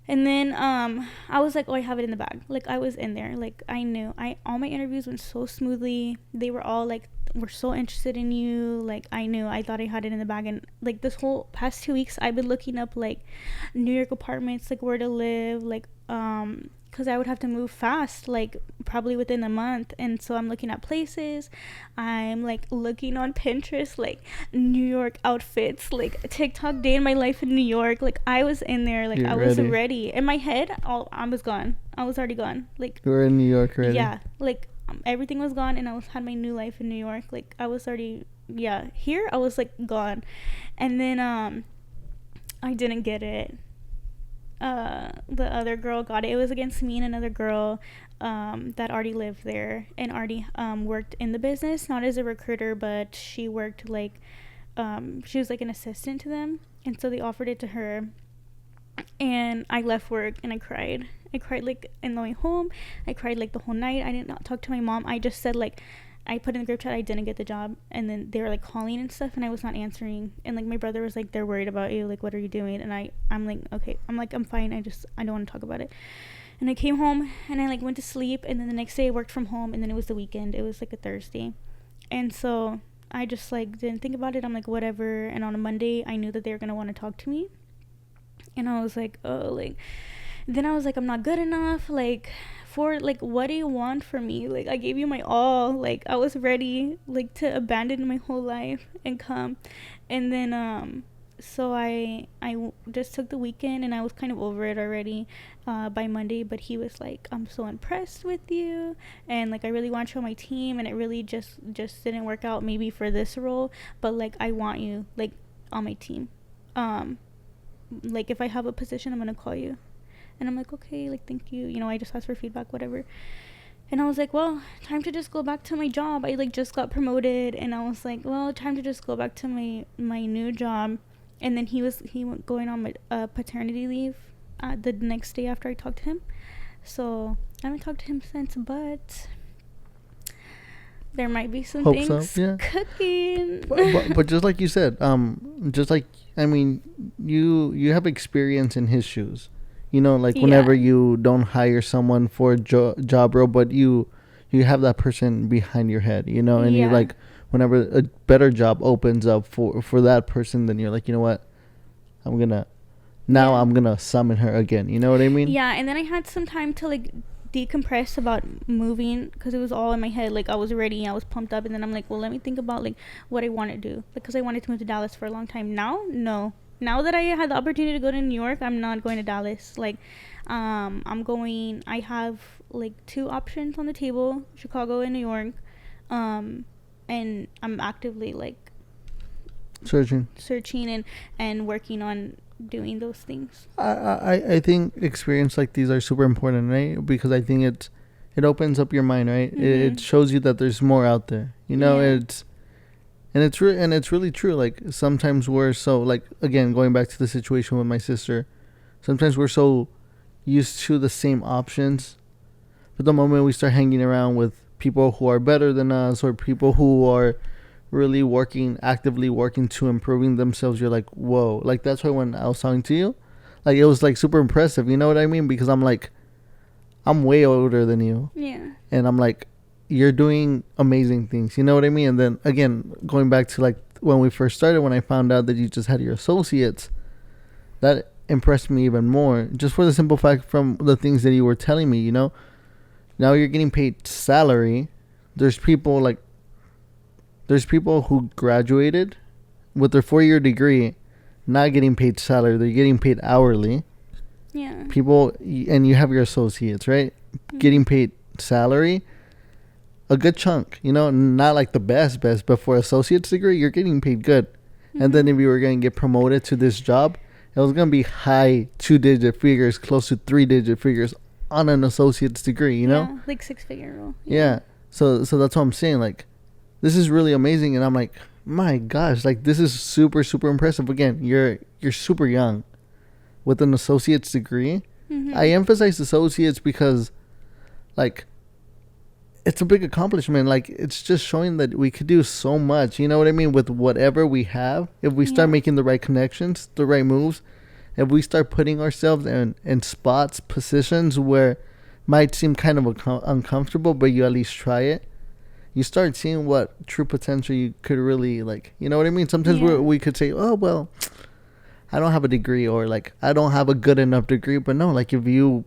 And then I was like, oh, I have it in the bag. Like, I was in there. Like, I knew. All my interviews went so smoothly. They were all like, we're so interested in you. Like, I knew. I thought I had it in the bag. And like this whole past 2 weeks, I've been looking up like New York apartments, like where to live, like because I would have to move fast, like probably within a month. And so I'm looking at places. I'm like looking on Pinterest, like New York outfits, like TikTok day in my life in New York. Like, I was in there, like I was ready. In my head, I was gone. I was already gone. Like, you were in New York already. Yeah, like everything was gone, and had my new life in New York. Like, I was already, here I was like gone. And then I didn't get it. The other girl got it. It was against me and another girl that already lived there and already worked in the business, not as a recruiter, but she worked like she was like an assistant to them. And so they offered it to her, and I left work and I cried like in the way home. I cried like the whole night. I did not talk to my mom. I just said, like, I put in the group chat I didn't get the job, and then they were like calling and stuff, and I was not answering. And like my brother was like, they're worried about you, like, what are you doing? And I'm like, okay. I'm like, I'm fine. I don't want to talk about it. And I came home and I like went to sleep, and then the next day I worked from home, and then it was the weekend. It was like a Thursday. And so I just like didn't think about it. I'm like, whatever. And on a Monday I knew that they were gonna want to talk to me, and I was like, oh, like, then I was like, I'm not good enough, like, for like, what do you want from me? Like, I gave you my all. Like, I was ready like to abandon my whole life and come. And then so I just took the weekend, and I was kind of over it already by Monday. But he was like, I'm so impressed with you, and like I really want you on my team, and it really just didn't work out maybe for this role, but like I want you like on my team. Like, if I have a position, I'm gonna call you. And I'm like, okay, like, thank you. You know, I just asked for feedback, whatever. And I was like, well, time to just go back to my job. I like just got promoted, and I was like, well, time to just go back to my new job. And then he went going on my paternity leave the next day after I talked to him. So I haven't talked to him since, but there might be some things cooking. But just like you said, just like, I mean, you have experience in his shoes. You know, like whenever you don't hire someone for a job role, but you have that person behind your head, you know, and you like, whenever a better job opens up for that person, then you're like, you know what, I'm gonna summon her again. You know what I mean? Yeah, and then I had some time to like decompress about moving, because it was all in my head. Like, I was ready, I was pumped up, and then I'm like, well, let me think about like what I want to do, because I wanted to move to Dallas for a long time. Now that I had the opportunity to go to New York, I'm not going to Dallas. Like, I have like 2 options on the table, Chicago and New York, and I'm actively like searching and working on doing those things. I think experience like these are super important, right? Because I think it opens up your mind, right? Mm-hmm. It shows you that there's more out there, you know. It's really true. Like, sometimes we're so, like, again, going back to the situation with my sister, sometimes we're so used to the same options, but the moment we start hanging around with people who are better than us, or people who are really actively working to improving themselves, you're like, whoa. Like, that's why when I was talking to you, like, it was like super impressive, you know what I mean? Because I'm like, I'm way older than you. Yeah. And I'm like, you're doing amazing things, you know what I mean? And then again, going back to like when we first started, when I found out that you just had your associates, that impressed me even more, just for the simple fact from the things that you were telling me, you know. Now you're getting paid salary. There's people who graduated with their 4-year degree not getting paid salary, they're getting paid hourly. Yeah. People, and you have your associates, right? Mm-hmm. Getting paid salary, a good chunk, you know, not like the best, but for associate's degree, you're getting paid good. Mm-hmm. And then if you were going to get promoted to this job, it was going to be high 2-digit figures, close to 3-digit figures on an associate's degree, you know? Yeah, like 6-figure role. Yeah. So that's what I'm saying. Like, this is really amazing, and I'm like, my gosh, like this is super super impressive. Again, you're super young with an associate's degree. Mm-hmm. I emphasize associates because, like, it's a big accomplishment. Like, it's just showing that we could do so much. You know what I mean? With whatever we have, if we start making the right connections, the right moves, if we start putting ourselves in spots, positions where might seem kind of uncomfortable, but you at least try it, you start seeing what true potential you could really, like, you know what I mean? Sometimes we could say, oh, well, I don't have a degree, or like, I don't have a good enough degree. But no, like, if you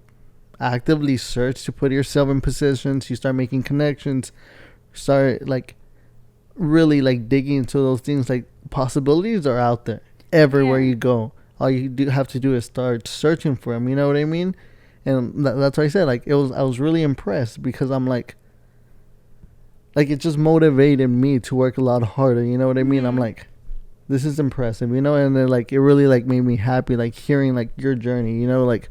actively search to put yourself in positions, you start making connections, start like really like digging into those things, like possibilities are out there everywhere you go. All you do have to do is start searching for them, you know what I mean? And that's why I said, like, I was really impressed, because I'm like it just motivated me to work a lot harder, you know what I mean? I'm like, this is impressive, you know? And then, like, it really like made me happy, like hearing like your journey, you know, like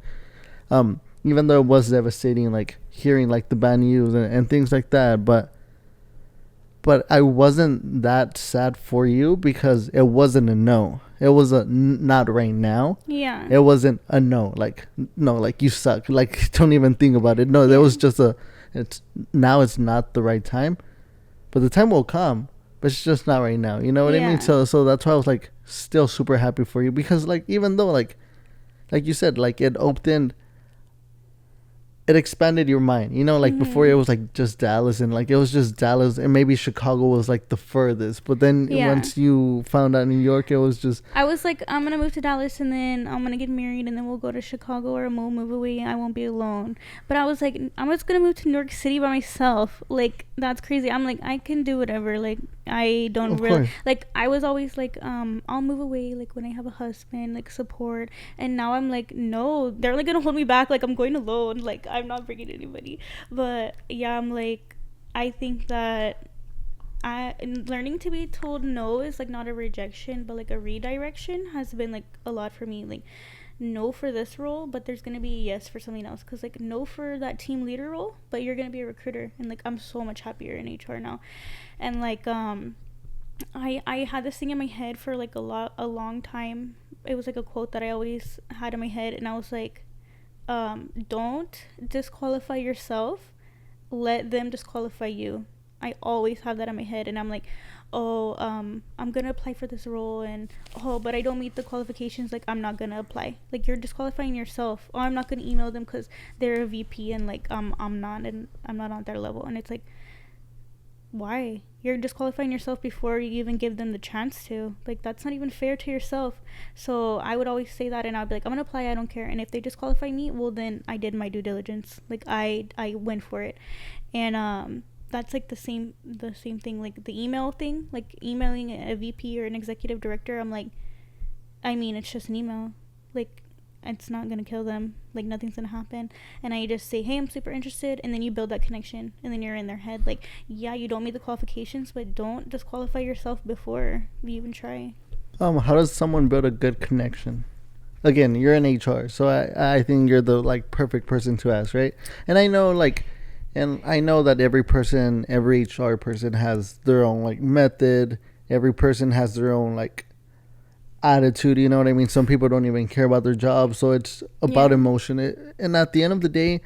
even though it was devastating, like hearing like the bad news and things like that, but I wasn't that sad for you, because it wasn't a no. It was a not right now. Yeah. It wasn't a no, like, no, like, you suck, like, don't even think about it. No, there was just it's not the right time, but the time will come, but it's just not right now. You know what I mean? So that's why I was like still super happy for you, because like, even though like you said, like, it expanded your mind, you know, like before it was like just Dallas, and like it was just Dallas, and maybe Chicago was like the furthest, but then once you found out New York, it was just, I was like, I'm gonna move to Dallas, and then I'm gonna get married, and then we'll go to Chicago, or we'll move away, and I won't be alone. But I was like, I'm just gonna move to New York City by myself. Like, that's crazy. I'm like, I can do whatever. Like, I don't really, like, I was always like, I'll move away, like, when I have a husband, like, support. And now I'm like, no, they're like gonna hold me back, like, I'm going alone, like, I'm not bringing anybody. But yeah, I'm like, I think that learning to be told no is like not a rejection, but like a redirection has been like a lot for me. Like, no for this role, but there's gonna be yes for something else. Because like, no for that team leader role, but you're gonna be a recruiter, and like, I'm so much happier in HR now. And like, I had this thing in my head for like a long time. It was like a quote that I always had in my head, and I was like, don't disqualify yourself, let them disqualify you. I always have that in my head, and I'm like, oh, I'm gonna apply for this role, and oh, but I don't meet the qualifications, like, I'm not gonna apply. Like, you're disqualifying yourself. Or I'm not gonna email them because they're a VP, and like, I'm not on their level. And it's like, why? You're disqualifying yourself before you even give them the chance to. Like, that's not even fair to yourself. So I would always say that, and I'd be like, I'm gonna apply, I don't care. And if they disqualify me, well, then I did my due diligence. Like, I went for it. And that's like the same thing, like the email thing, like emailing a VP or an executive director. I'm like, I mean, it's just an email. Like, it's not gonna kill them. Like, nothing's gonna happen. And I just say, hey, I'm super interested, and then you build that connection, and then you're in their head. Like, yeah, you don't meet the qualifications, but don't disqualify yourself before you even try. How does someone build a good connection? Again, you're in HR, so I think you're the like perfect person to ask, right? And I know that every HR person has their own like method. Every person has their own like attitude, you know what I mean? Some people don't even care about their job, so it's about emotion. And at the end of the day,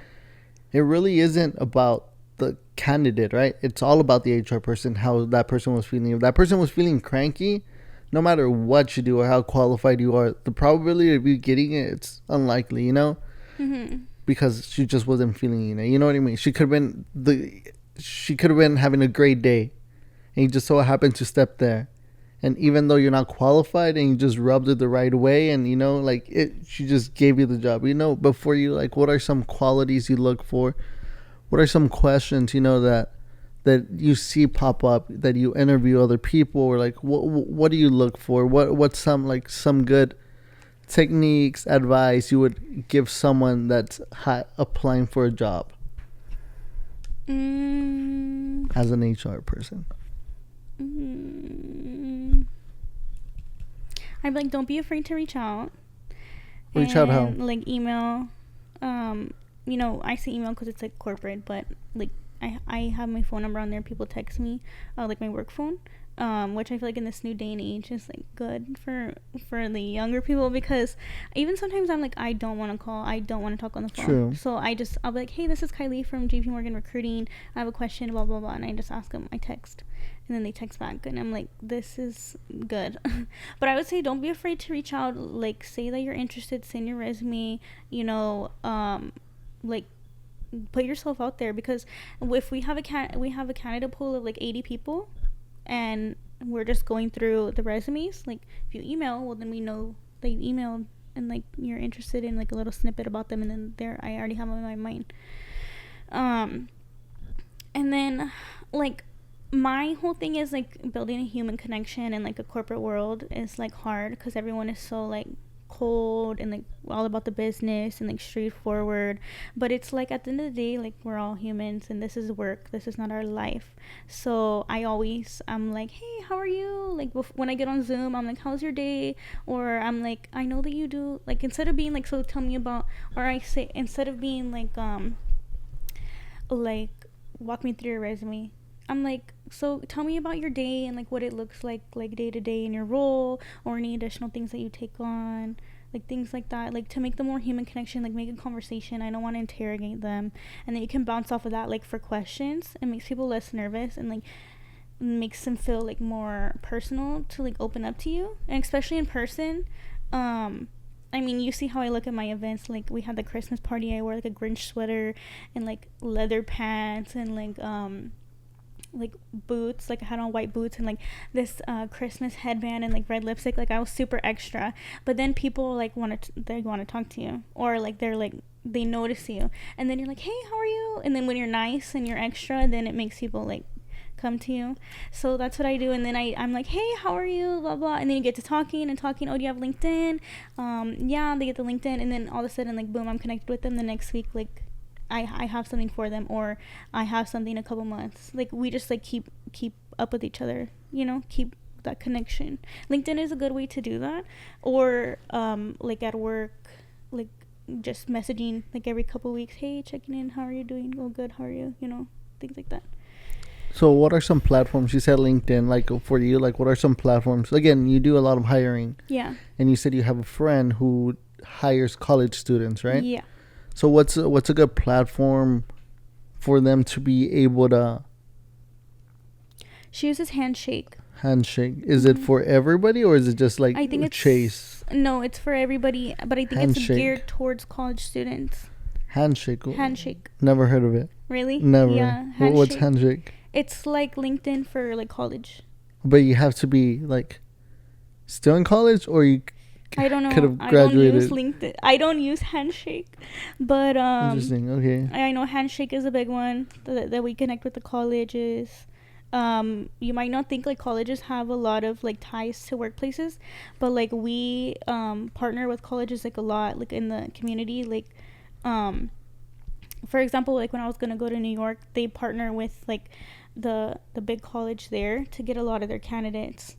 it really isn't about the candidate, right? It's all about the HR person, how that person was feeling. If that person was feeling cranky, no matter what you do or how qualified you are, the probability of you getting it, it's unlikely, you know? Because she just wasn't feeling it, you know what I mean? She could have been having a great day, and you just so happened to step there. And even though you're not qualified, and you just rubbed it the right way, and you know, like, she just gave you the job, you know. Before you, like, what are some qualities you look for? What are some questions, you know, that you see pop up, that you interview other people, or like, what do you look for? What's some good techniques, advice you would give someone that's applying for a job as an HR person? I'm like, don't be afraid to reach out. Reach out how? Like, email, I say email because it's like corporate, but like I have my phone number on there. People text me, like my work phone, which I feel like in this new day and age is like good for the younger people, because even sometimes I'm like, I don't want to call, I don't want to talk on the phone. True. So I'll be like, hey, this is Kylee from JP Morgan Recruiting. I have a question, blah blah blah, and I just ask them. I text, and then they text back, and I'm like, this is good. But I would say don't be afraid to reach out. Like, say that you're interested, send your resume. Like, put yourself out there, because if we have a candidate pool of like 80 people, and we're just going through the resumes. Like, if you email, well, then we know that you emailed, and like you're interested in like a little snippet about them, and then there I already have them in my mind. And then like my whole thing is like building a human connection in like a corporate world is like hard, because everyone is so like cold and like all about the business and like straightforward. But it's like at the end of the day, like we're all humans, and this is work, this is not our life. So I'm like, hey, how are you? Like when I get on Zoom, I'm like, how's your day? Or I'm like, I know that you do, like, instead of being like, so tell me about, or I say, instead of being like walk me through your resume, I'm like, so tell me about your day and like what it looks like day to day in your role, or any additional things that you take on, like things like that, like to make the more human connection, like make a conversation. I don't want to interrogate them, and then you can bounce off of that like for questions. It makes people less nervous, and like makes them feel like more personal to like open up to you, and especially in person. I mean, you see how I look at my events. Like, we had the Christmas party, I wore like a Grinch sweater and like leather pants and like boots, like I had on white boots and like this Christmas headband and like red lipstick. Like, I was super extra. But then people like they want to talk to you, or like they notice you, and then you're like, hey, how are you? And then when you're nice and you're extra, then it makes people like come to you. So that's what I do. And then I'm like, hey, how are you, blah blah, and then you get to talking. Oh, do you have LinkedIn? Yeah, they get the LinkedIn, and then all of a sudden, like, boom, I'm connected with them. The next week, like, I have something for them, or I have something in a couple months. Like, we just like keep up with each other, keep that connection. LinkedIn is a good way to do that. Or like at work, like just messaging like every couple weeks, hey, checking in, how are you doing? Oh, good, how are you? Things like that. So what are some platforms? You said LinkedIn, like for you, like what are some platforms? Again, you do a lot of hiring. Yeah. And you said you have a friend who hires college students, right? Yeah. So what's a good platform for them to be able to She uses Handshake. Is it for everybody, or is it just like I think it's Chase? No, it's for everybody, but I think it's geared towards college students. Handshake. Never heard of it. Really? Never. Yeah. What's Handshake? It's like LinkedIn for like college. But you have to be like still in college, or you I don't know. could have graduated. I don't use LinkedIn. I don't use Handshake, but interesting. Okay. I know Handshake is a big one that we connect with the colleges. You might not think like colleges have a lot of like ties to workplaces, but like we partner with colleges like a lot, like in the community. Like for example, like when I was gonna go to New York, they partner with like the big college there to get a lot of their candidates,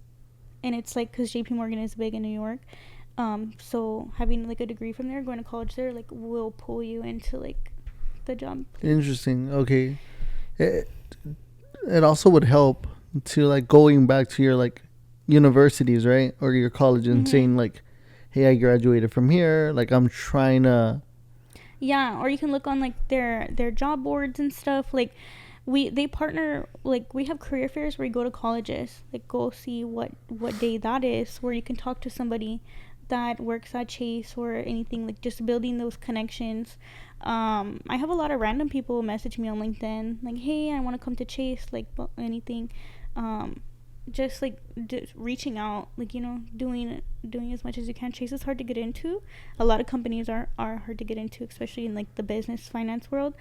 and it's like because JP Morgan is big in New York. So having like a degree from there, going to college there, like will pull you into like the job. Interesting. Okay. It also would help to like going back to your like universities, right, or your college, and saying like, hey, I graduated from here, like I'm trying to. Yeah, or you can look on like their job boards and stuff. Like they partner, like we have career fairs where you go to colleges, like go see what day that is, where you can talk to somebody that works at Chase or anything, like just building those connections. I have a lot of random people message me on LinkedIn like, hey, I want to come to Chase, like anything. Just like reaching out, like doing as much as you can. Chase is hard to get into. A lot of companies are hard to get into, especially in like the business finance world,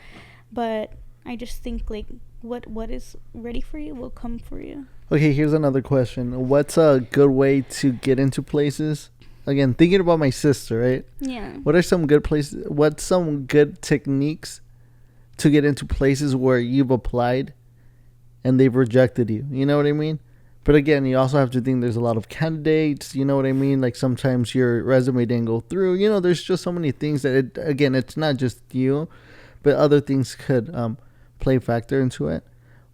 but I just think like what is ready for you will come for you. Okay, here's another question. What's a good way to get into places? Again, thinking about my sister, right? Yeah. What are some good places? What's some good techniques to get into places where you've applied and they've rejected you? You know what I mean? But again, you also have to think there's a lot of candidates. You know what I mean? Like sometimes your resume didn't go through. There's just so many things that it's not just you. but other things could play factor into it.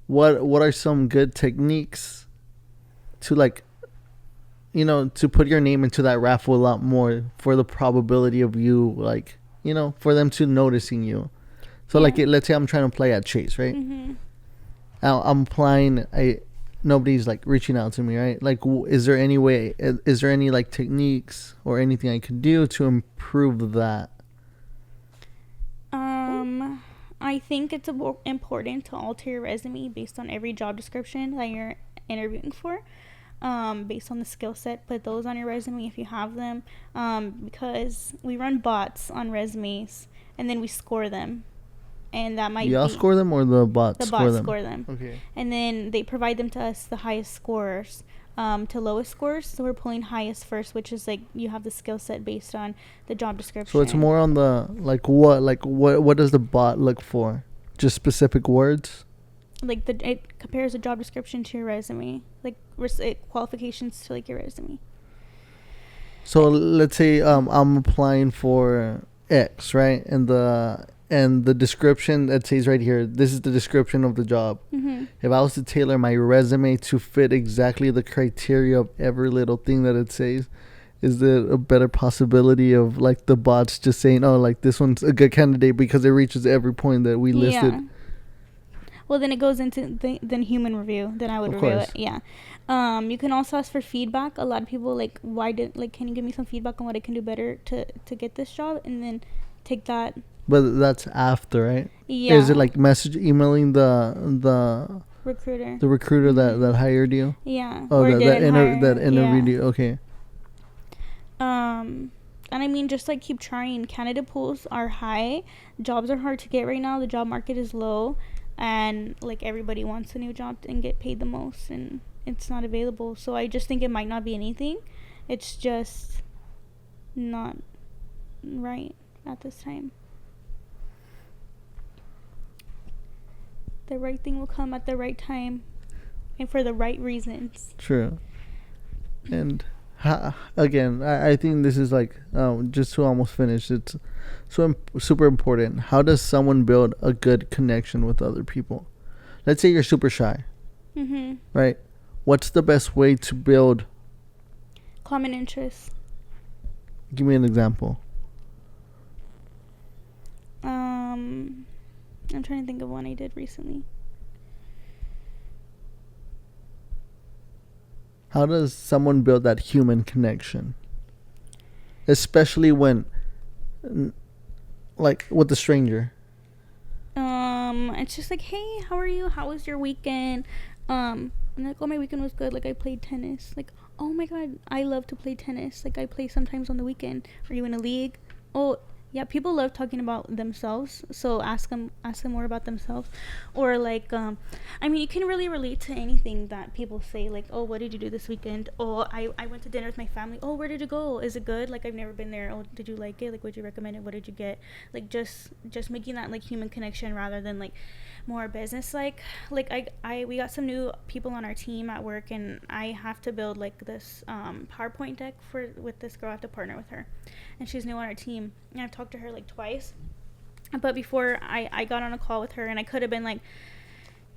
What are some good techniques to like, to put your name into that raffle a lot more for the probability of you, like, for them to noticing you. So like, let's say I'm trying to play at Chase, right? Mm-hmm. I'm applying. Nobody's like reaching out to me, right? Like, is there any way? Is there any like techniques or anything I could do to improve that? I think it's important to alter your resume based on every job description that you're interviewing for. Based on the skill set, put those on your resume if you have them. Because we run bots on resumes and then we score them. And that might Y'all score them or the bots score them. Okay. And then they provide them to us, the highest scorers, to lowest scores. So we're pulling highest first, which is like you have the skill set based on the job description. So it's more on the what does the bot look for? Just specific words? Like it compares the job description to your resume, like qualifications to like your resume. So let's say I'm applying for X, right? And the description that says right here, this is the description of the job. Mm-hmm. If I was to tailor my resume to fit exactly the criteria of every little thing that it says, is there a better possibility of like the bots just saying, oh, like this one's a good candidate because it reaches every point that we listed? Yeah. Well, then it goes into the human review. Then I would review it. Yeah. You can also ask for feedback. A lot of people can you give me some feedback on what I can do better to get this job, and then take that. But that's after, right? Yeah. Is it like emailing the recruiter? The recruiter that hired you? Yeah. Oh, that interviewed you. Okay. And I mean, just like keep trying. Candidate pools are high. Jobs are hard to get right now. The job market is low, and like everybody wants a new job and get paid the most, and it's not available. So I just think it might not be anything. It's just not right at this time. The right thing will come at the right time and for the right reasons. True. And again, I think this is like, just to almost finish, it's super important. How does someone build a good connection with other people? Let's say you're super shy. Mm-hmm. Right? What's the best way to build common interests? Give me an example. I'm trying to think of one I did recently. How does someone build that human connection? Especially when, like, with a stranger. It's just like, hey, how are you? How was your weekend? And like, oh, my weekend was good. Like, I played tennis. Like, oh my God, I love to play tennis. Like, I play sometimes on the weekend. Are you in a league? Oh, yeah, people love talking about themselves, so ask them more about themselves. Or like, I mean, you can really relate to anything that people say, like, oh, what did you do this weekend? Oh, I went to dinner with my family. Oh, where did you go? Is it good? Like, I've never been there. Oh, did you like it? Like, would you recommend it? What did you get? Like, just making that like human connection rather than like more business like we got some new people on our team at work, and I have to build like this PowerPoint deck with this girl. I have to partner with her, and she's new on our team, and I've talked to her like twice. But before I got on a call with her, and I could have been like,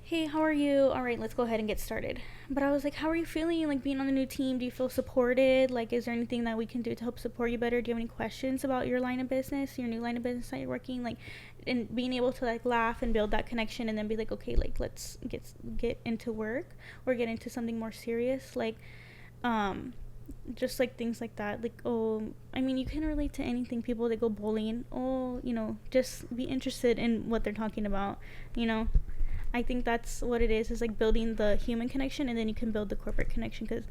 hey, how are you? All right, let's go ahead and get started. But I was like, how are you feeling, like, being on the new team? Do you feel supported? Like, is there anything that we can do to help support you better? Do you have any questions about your line of business, your new line of business that you're working? Like, and being able to like laugh and build that connection, and then be like, okay, like, let's get into work or get into something more serious. Like, just like things like that. Like, oh, I mean, you can relate to anything. People that go bowling, oh, just be interested in what they're talking about, I think that's what it is like building the human connection, and then you can build the corporate connection. Because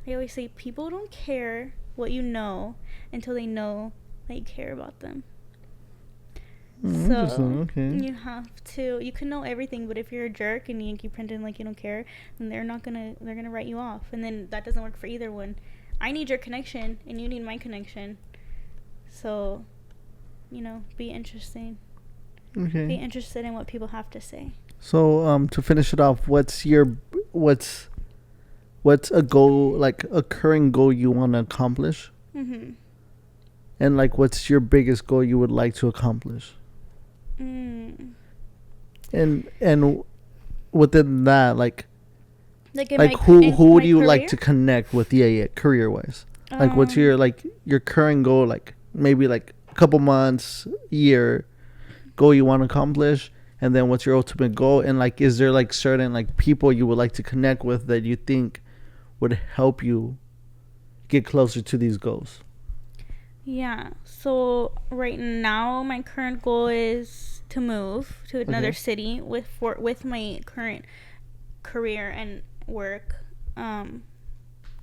I always say people don't care what you know until they know that you care about them. So okay. You can know everything, but if you're a jerk and you keep pretending like you don't care, then they're gonna write you off, and then that doesn't work for either one. I need your connection and you need my connection. So, be interesting. Okay. Be interested in what people have to say. So, to finish it off, what's a goal, like a current goal you want to accomplish? Mm-hmm. And like, what's your biggest goal you would like to accomplish? Mm. And within that, like Like in like my who would my you like career? to connect with? Yeah, career wise. Like what's Um, your like your current goal? Like maybe like a couple months, year goal you want to accomplish, and then what's your ultimate goal? And like, is there like certain like people you would like to connect with that you think would help you get closer to these goals? yeah. So right now, my current goal is to move to another Okay. city with my current career and work. Um,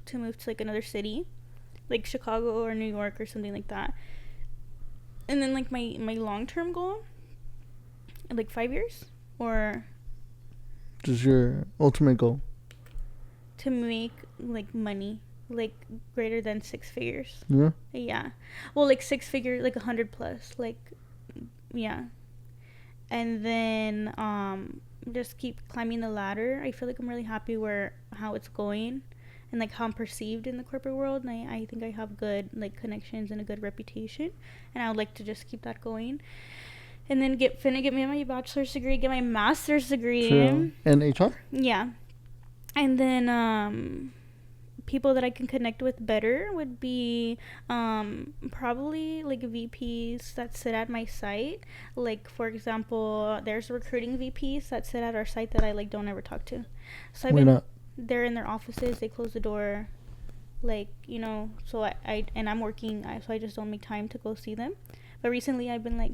to move to like another city, like Chicago or New York or something like that. And then like my long term goal, like 5 years, or Just your ultimate goal. to make like money, like greater than 6 figures. Yeah. Yeah, well, like 6 figure, like 100 plus, like, yeah. And then just keep climbing the ladder. I feel like I'm really happy where how it's going, and like how I'm perceived in the corporate world. And I think I have good like connections and a good reputation, and I would like to just keep that going. And then get me my bachelor's degree, get my master's degree. True. And HR. Yeah. And then people that I can connect with better would be probably like VPs that sit at my site. Like, for example, there's recruiting VPs that sit at our site that I like don't ever talk to. So Why not? they're in their offices, they close the door, like, so and I'm working, so I just don't make time to go see them. But recently I've been like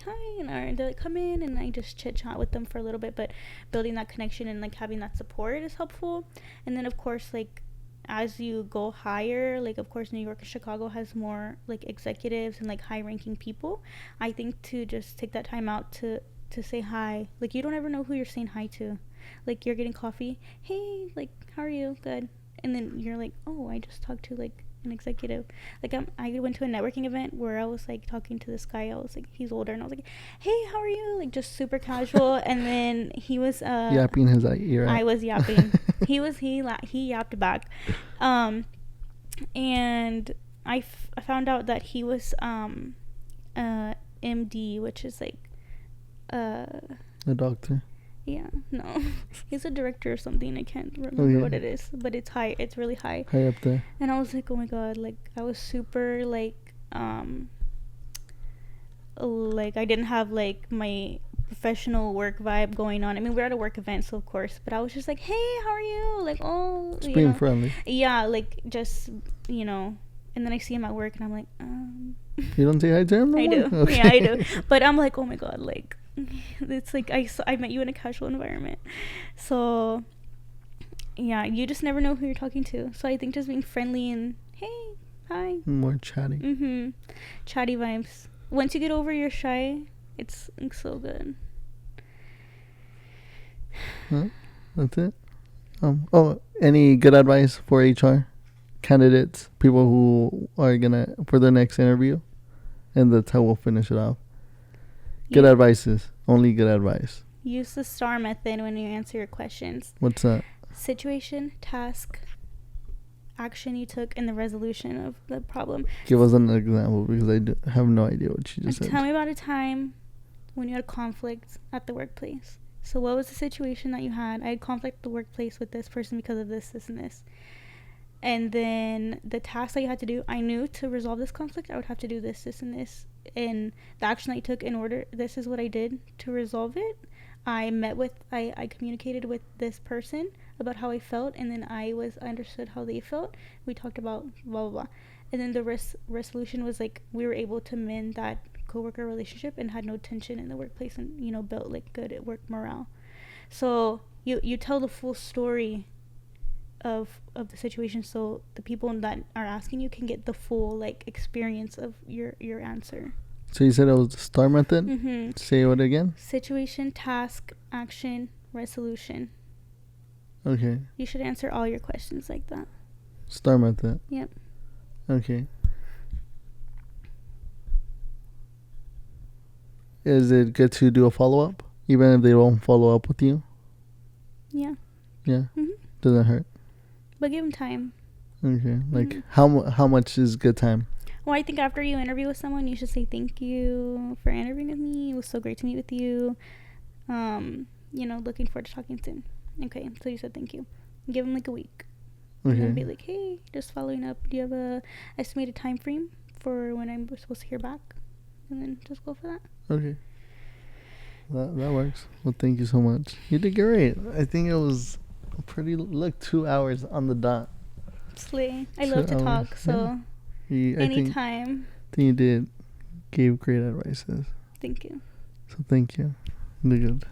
hi, and they like come in, and I just chit chat with them for a little bit. But building that connection and like having that support is helpful. And then of course, like, as you go higher, like of course New York and Chicago has more like executives and like high ranking people. I think to just take that time out to say hi. Like, you don't ever know who you're saying hi to. Like, you're getting coffee, hey, like, how are you? Good. And then you're like, oh, I just talked to like an executive. Like, I went to a networking event where I was like talking to this guy. I was like, he's older, and I was like, hey, how are you? Like, just super casual. And then he was yapping his ear out. I was yapping. he yapped back. And I found out that he was MD, which is like a doctor. yeah, no. He's a director or something. I can't remember what it is, but it's high. It's really high. High up there. And I was like, oh my god, like, I was super like I didn't have like my professional work vibe going on. I mean, we're at a work event, so of course, but I was just like, hey, how are you? Like, oh, just being friendly. Yeah, like, just, and then I see him at work, and I'm like, you don't say hi to him no I more? do. Okay. Yeah, I do. But I'm like, oh my god, like, it's like I met you in a casual environment. So yeah, you just never know who you're talking to. So I think just being friendly and hey, hi, more chatty. Chatty vibes. Once you get over your shy, it's so good. Huh? That's it. Any good advice for HR candidates, people who are gonna for the next interview? And that's how we'll finish it off. Good advices. Only good advice. Use the STAR method when you answer your questions. What's that? Situation, task, action you took, and the resolution of the problem. Give us an example, because I have no idea what you just said. Tell me about a time when you had conflict at the workplace. So what was the situation that you had? I had conflict at the workplace with this person because of this, and this. And then the task that you had to do, I knew to resolve this conflict, I would have to do this, and this. And the action that you took in order, this is what I did to resolve it. I communicated with this person about how I felt, and then I understood how they felt. We talked about blah, blah, blah. And then the resolution was like, we were able to mend that coworker relationship and had no tension in the workplace, and, built like good work morale. So you tell the full story of the situation, so the people that are asking you can get the full like experience of your answer. So you said it was the STAR method? Mm-hmm. Say what again? Situation, task, action, resolution. Okay. You should answer all your questions like that. STAR method. Yep. Okay. Is it good to do a follow-up, even if they won't follow up with you? Yeah. Yeah? Mm-hmm. Doesn't hurt? But give them time. Okay. Like, Mm-hmm. how much is good time? Well, I think after you interview with someone, you should say thank you for interviewing with me. It was so great to meet with you. Looking forward to talking soon. Okay, so you said thank you. Give them like a week. And then be like, hey, just following up. Do you have a estimated time frame for when I'm supposed to hear back? And then just go for that. Okay. That works. Well, thank you so much. You did great. I think it was pretty, 2 hours on the dot. Slay. I love to talk, so anytime. I think you gave great advices. Thank you. So thank you. You did good.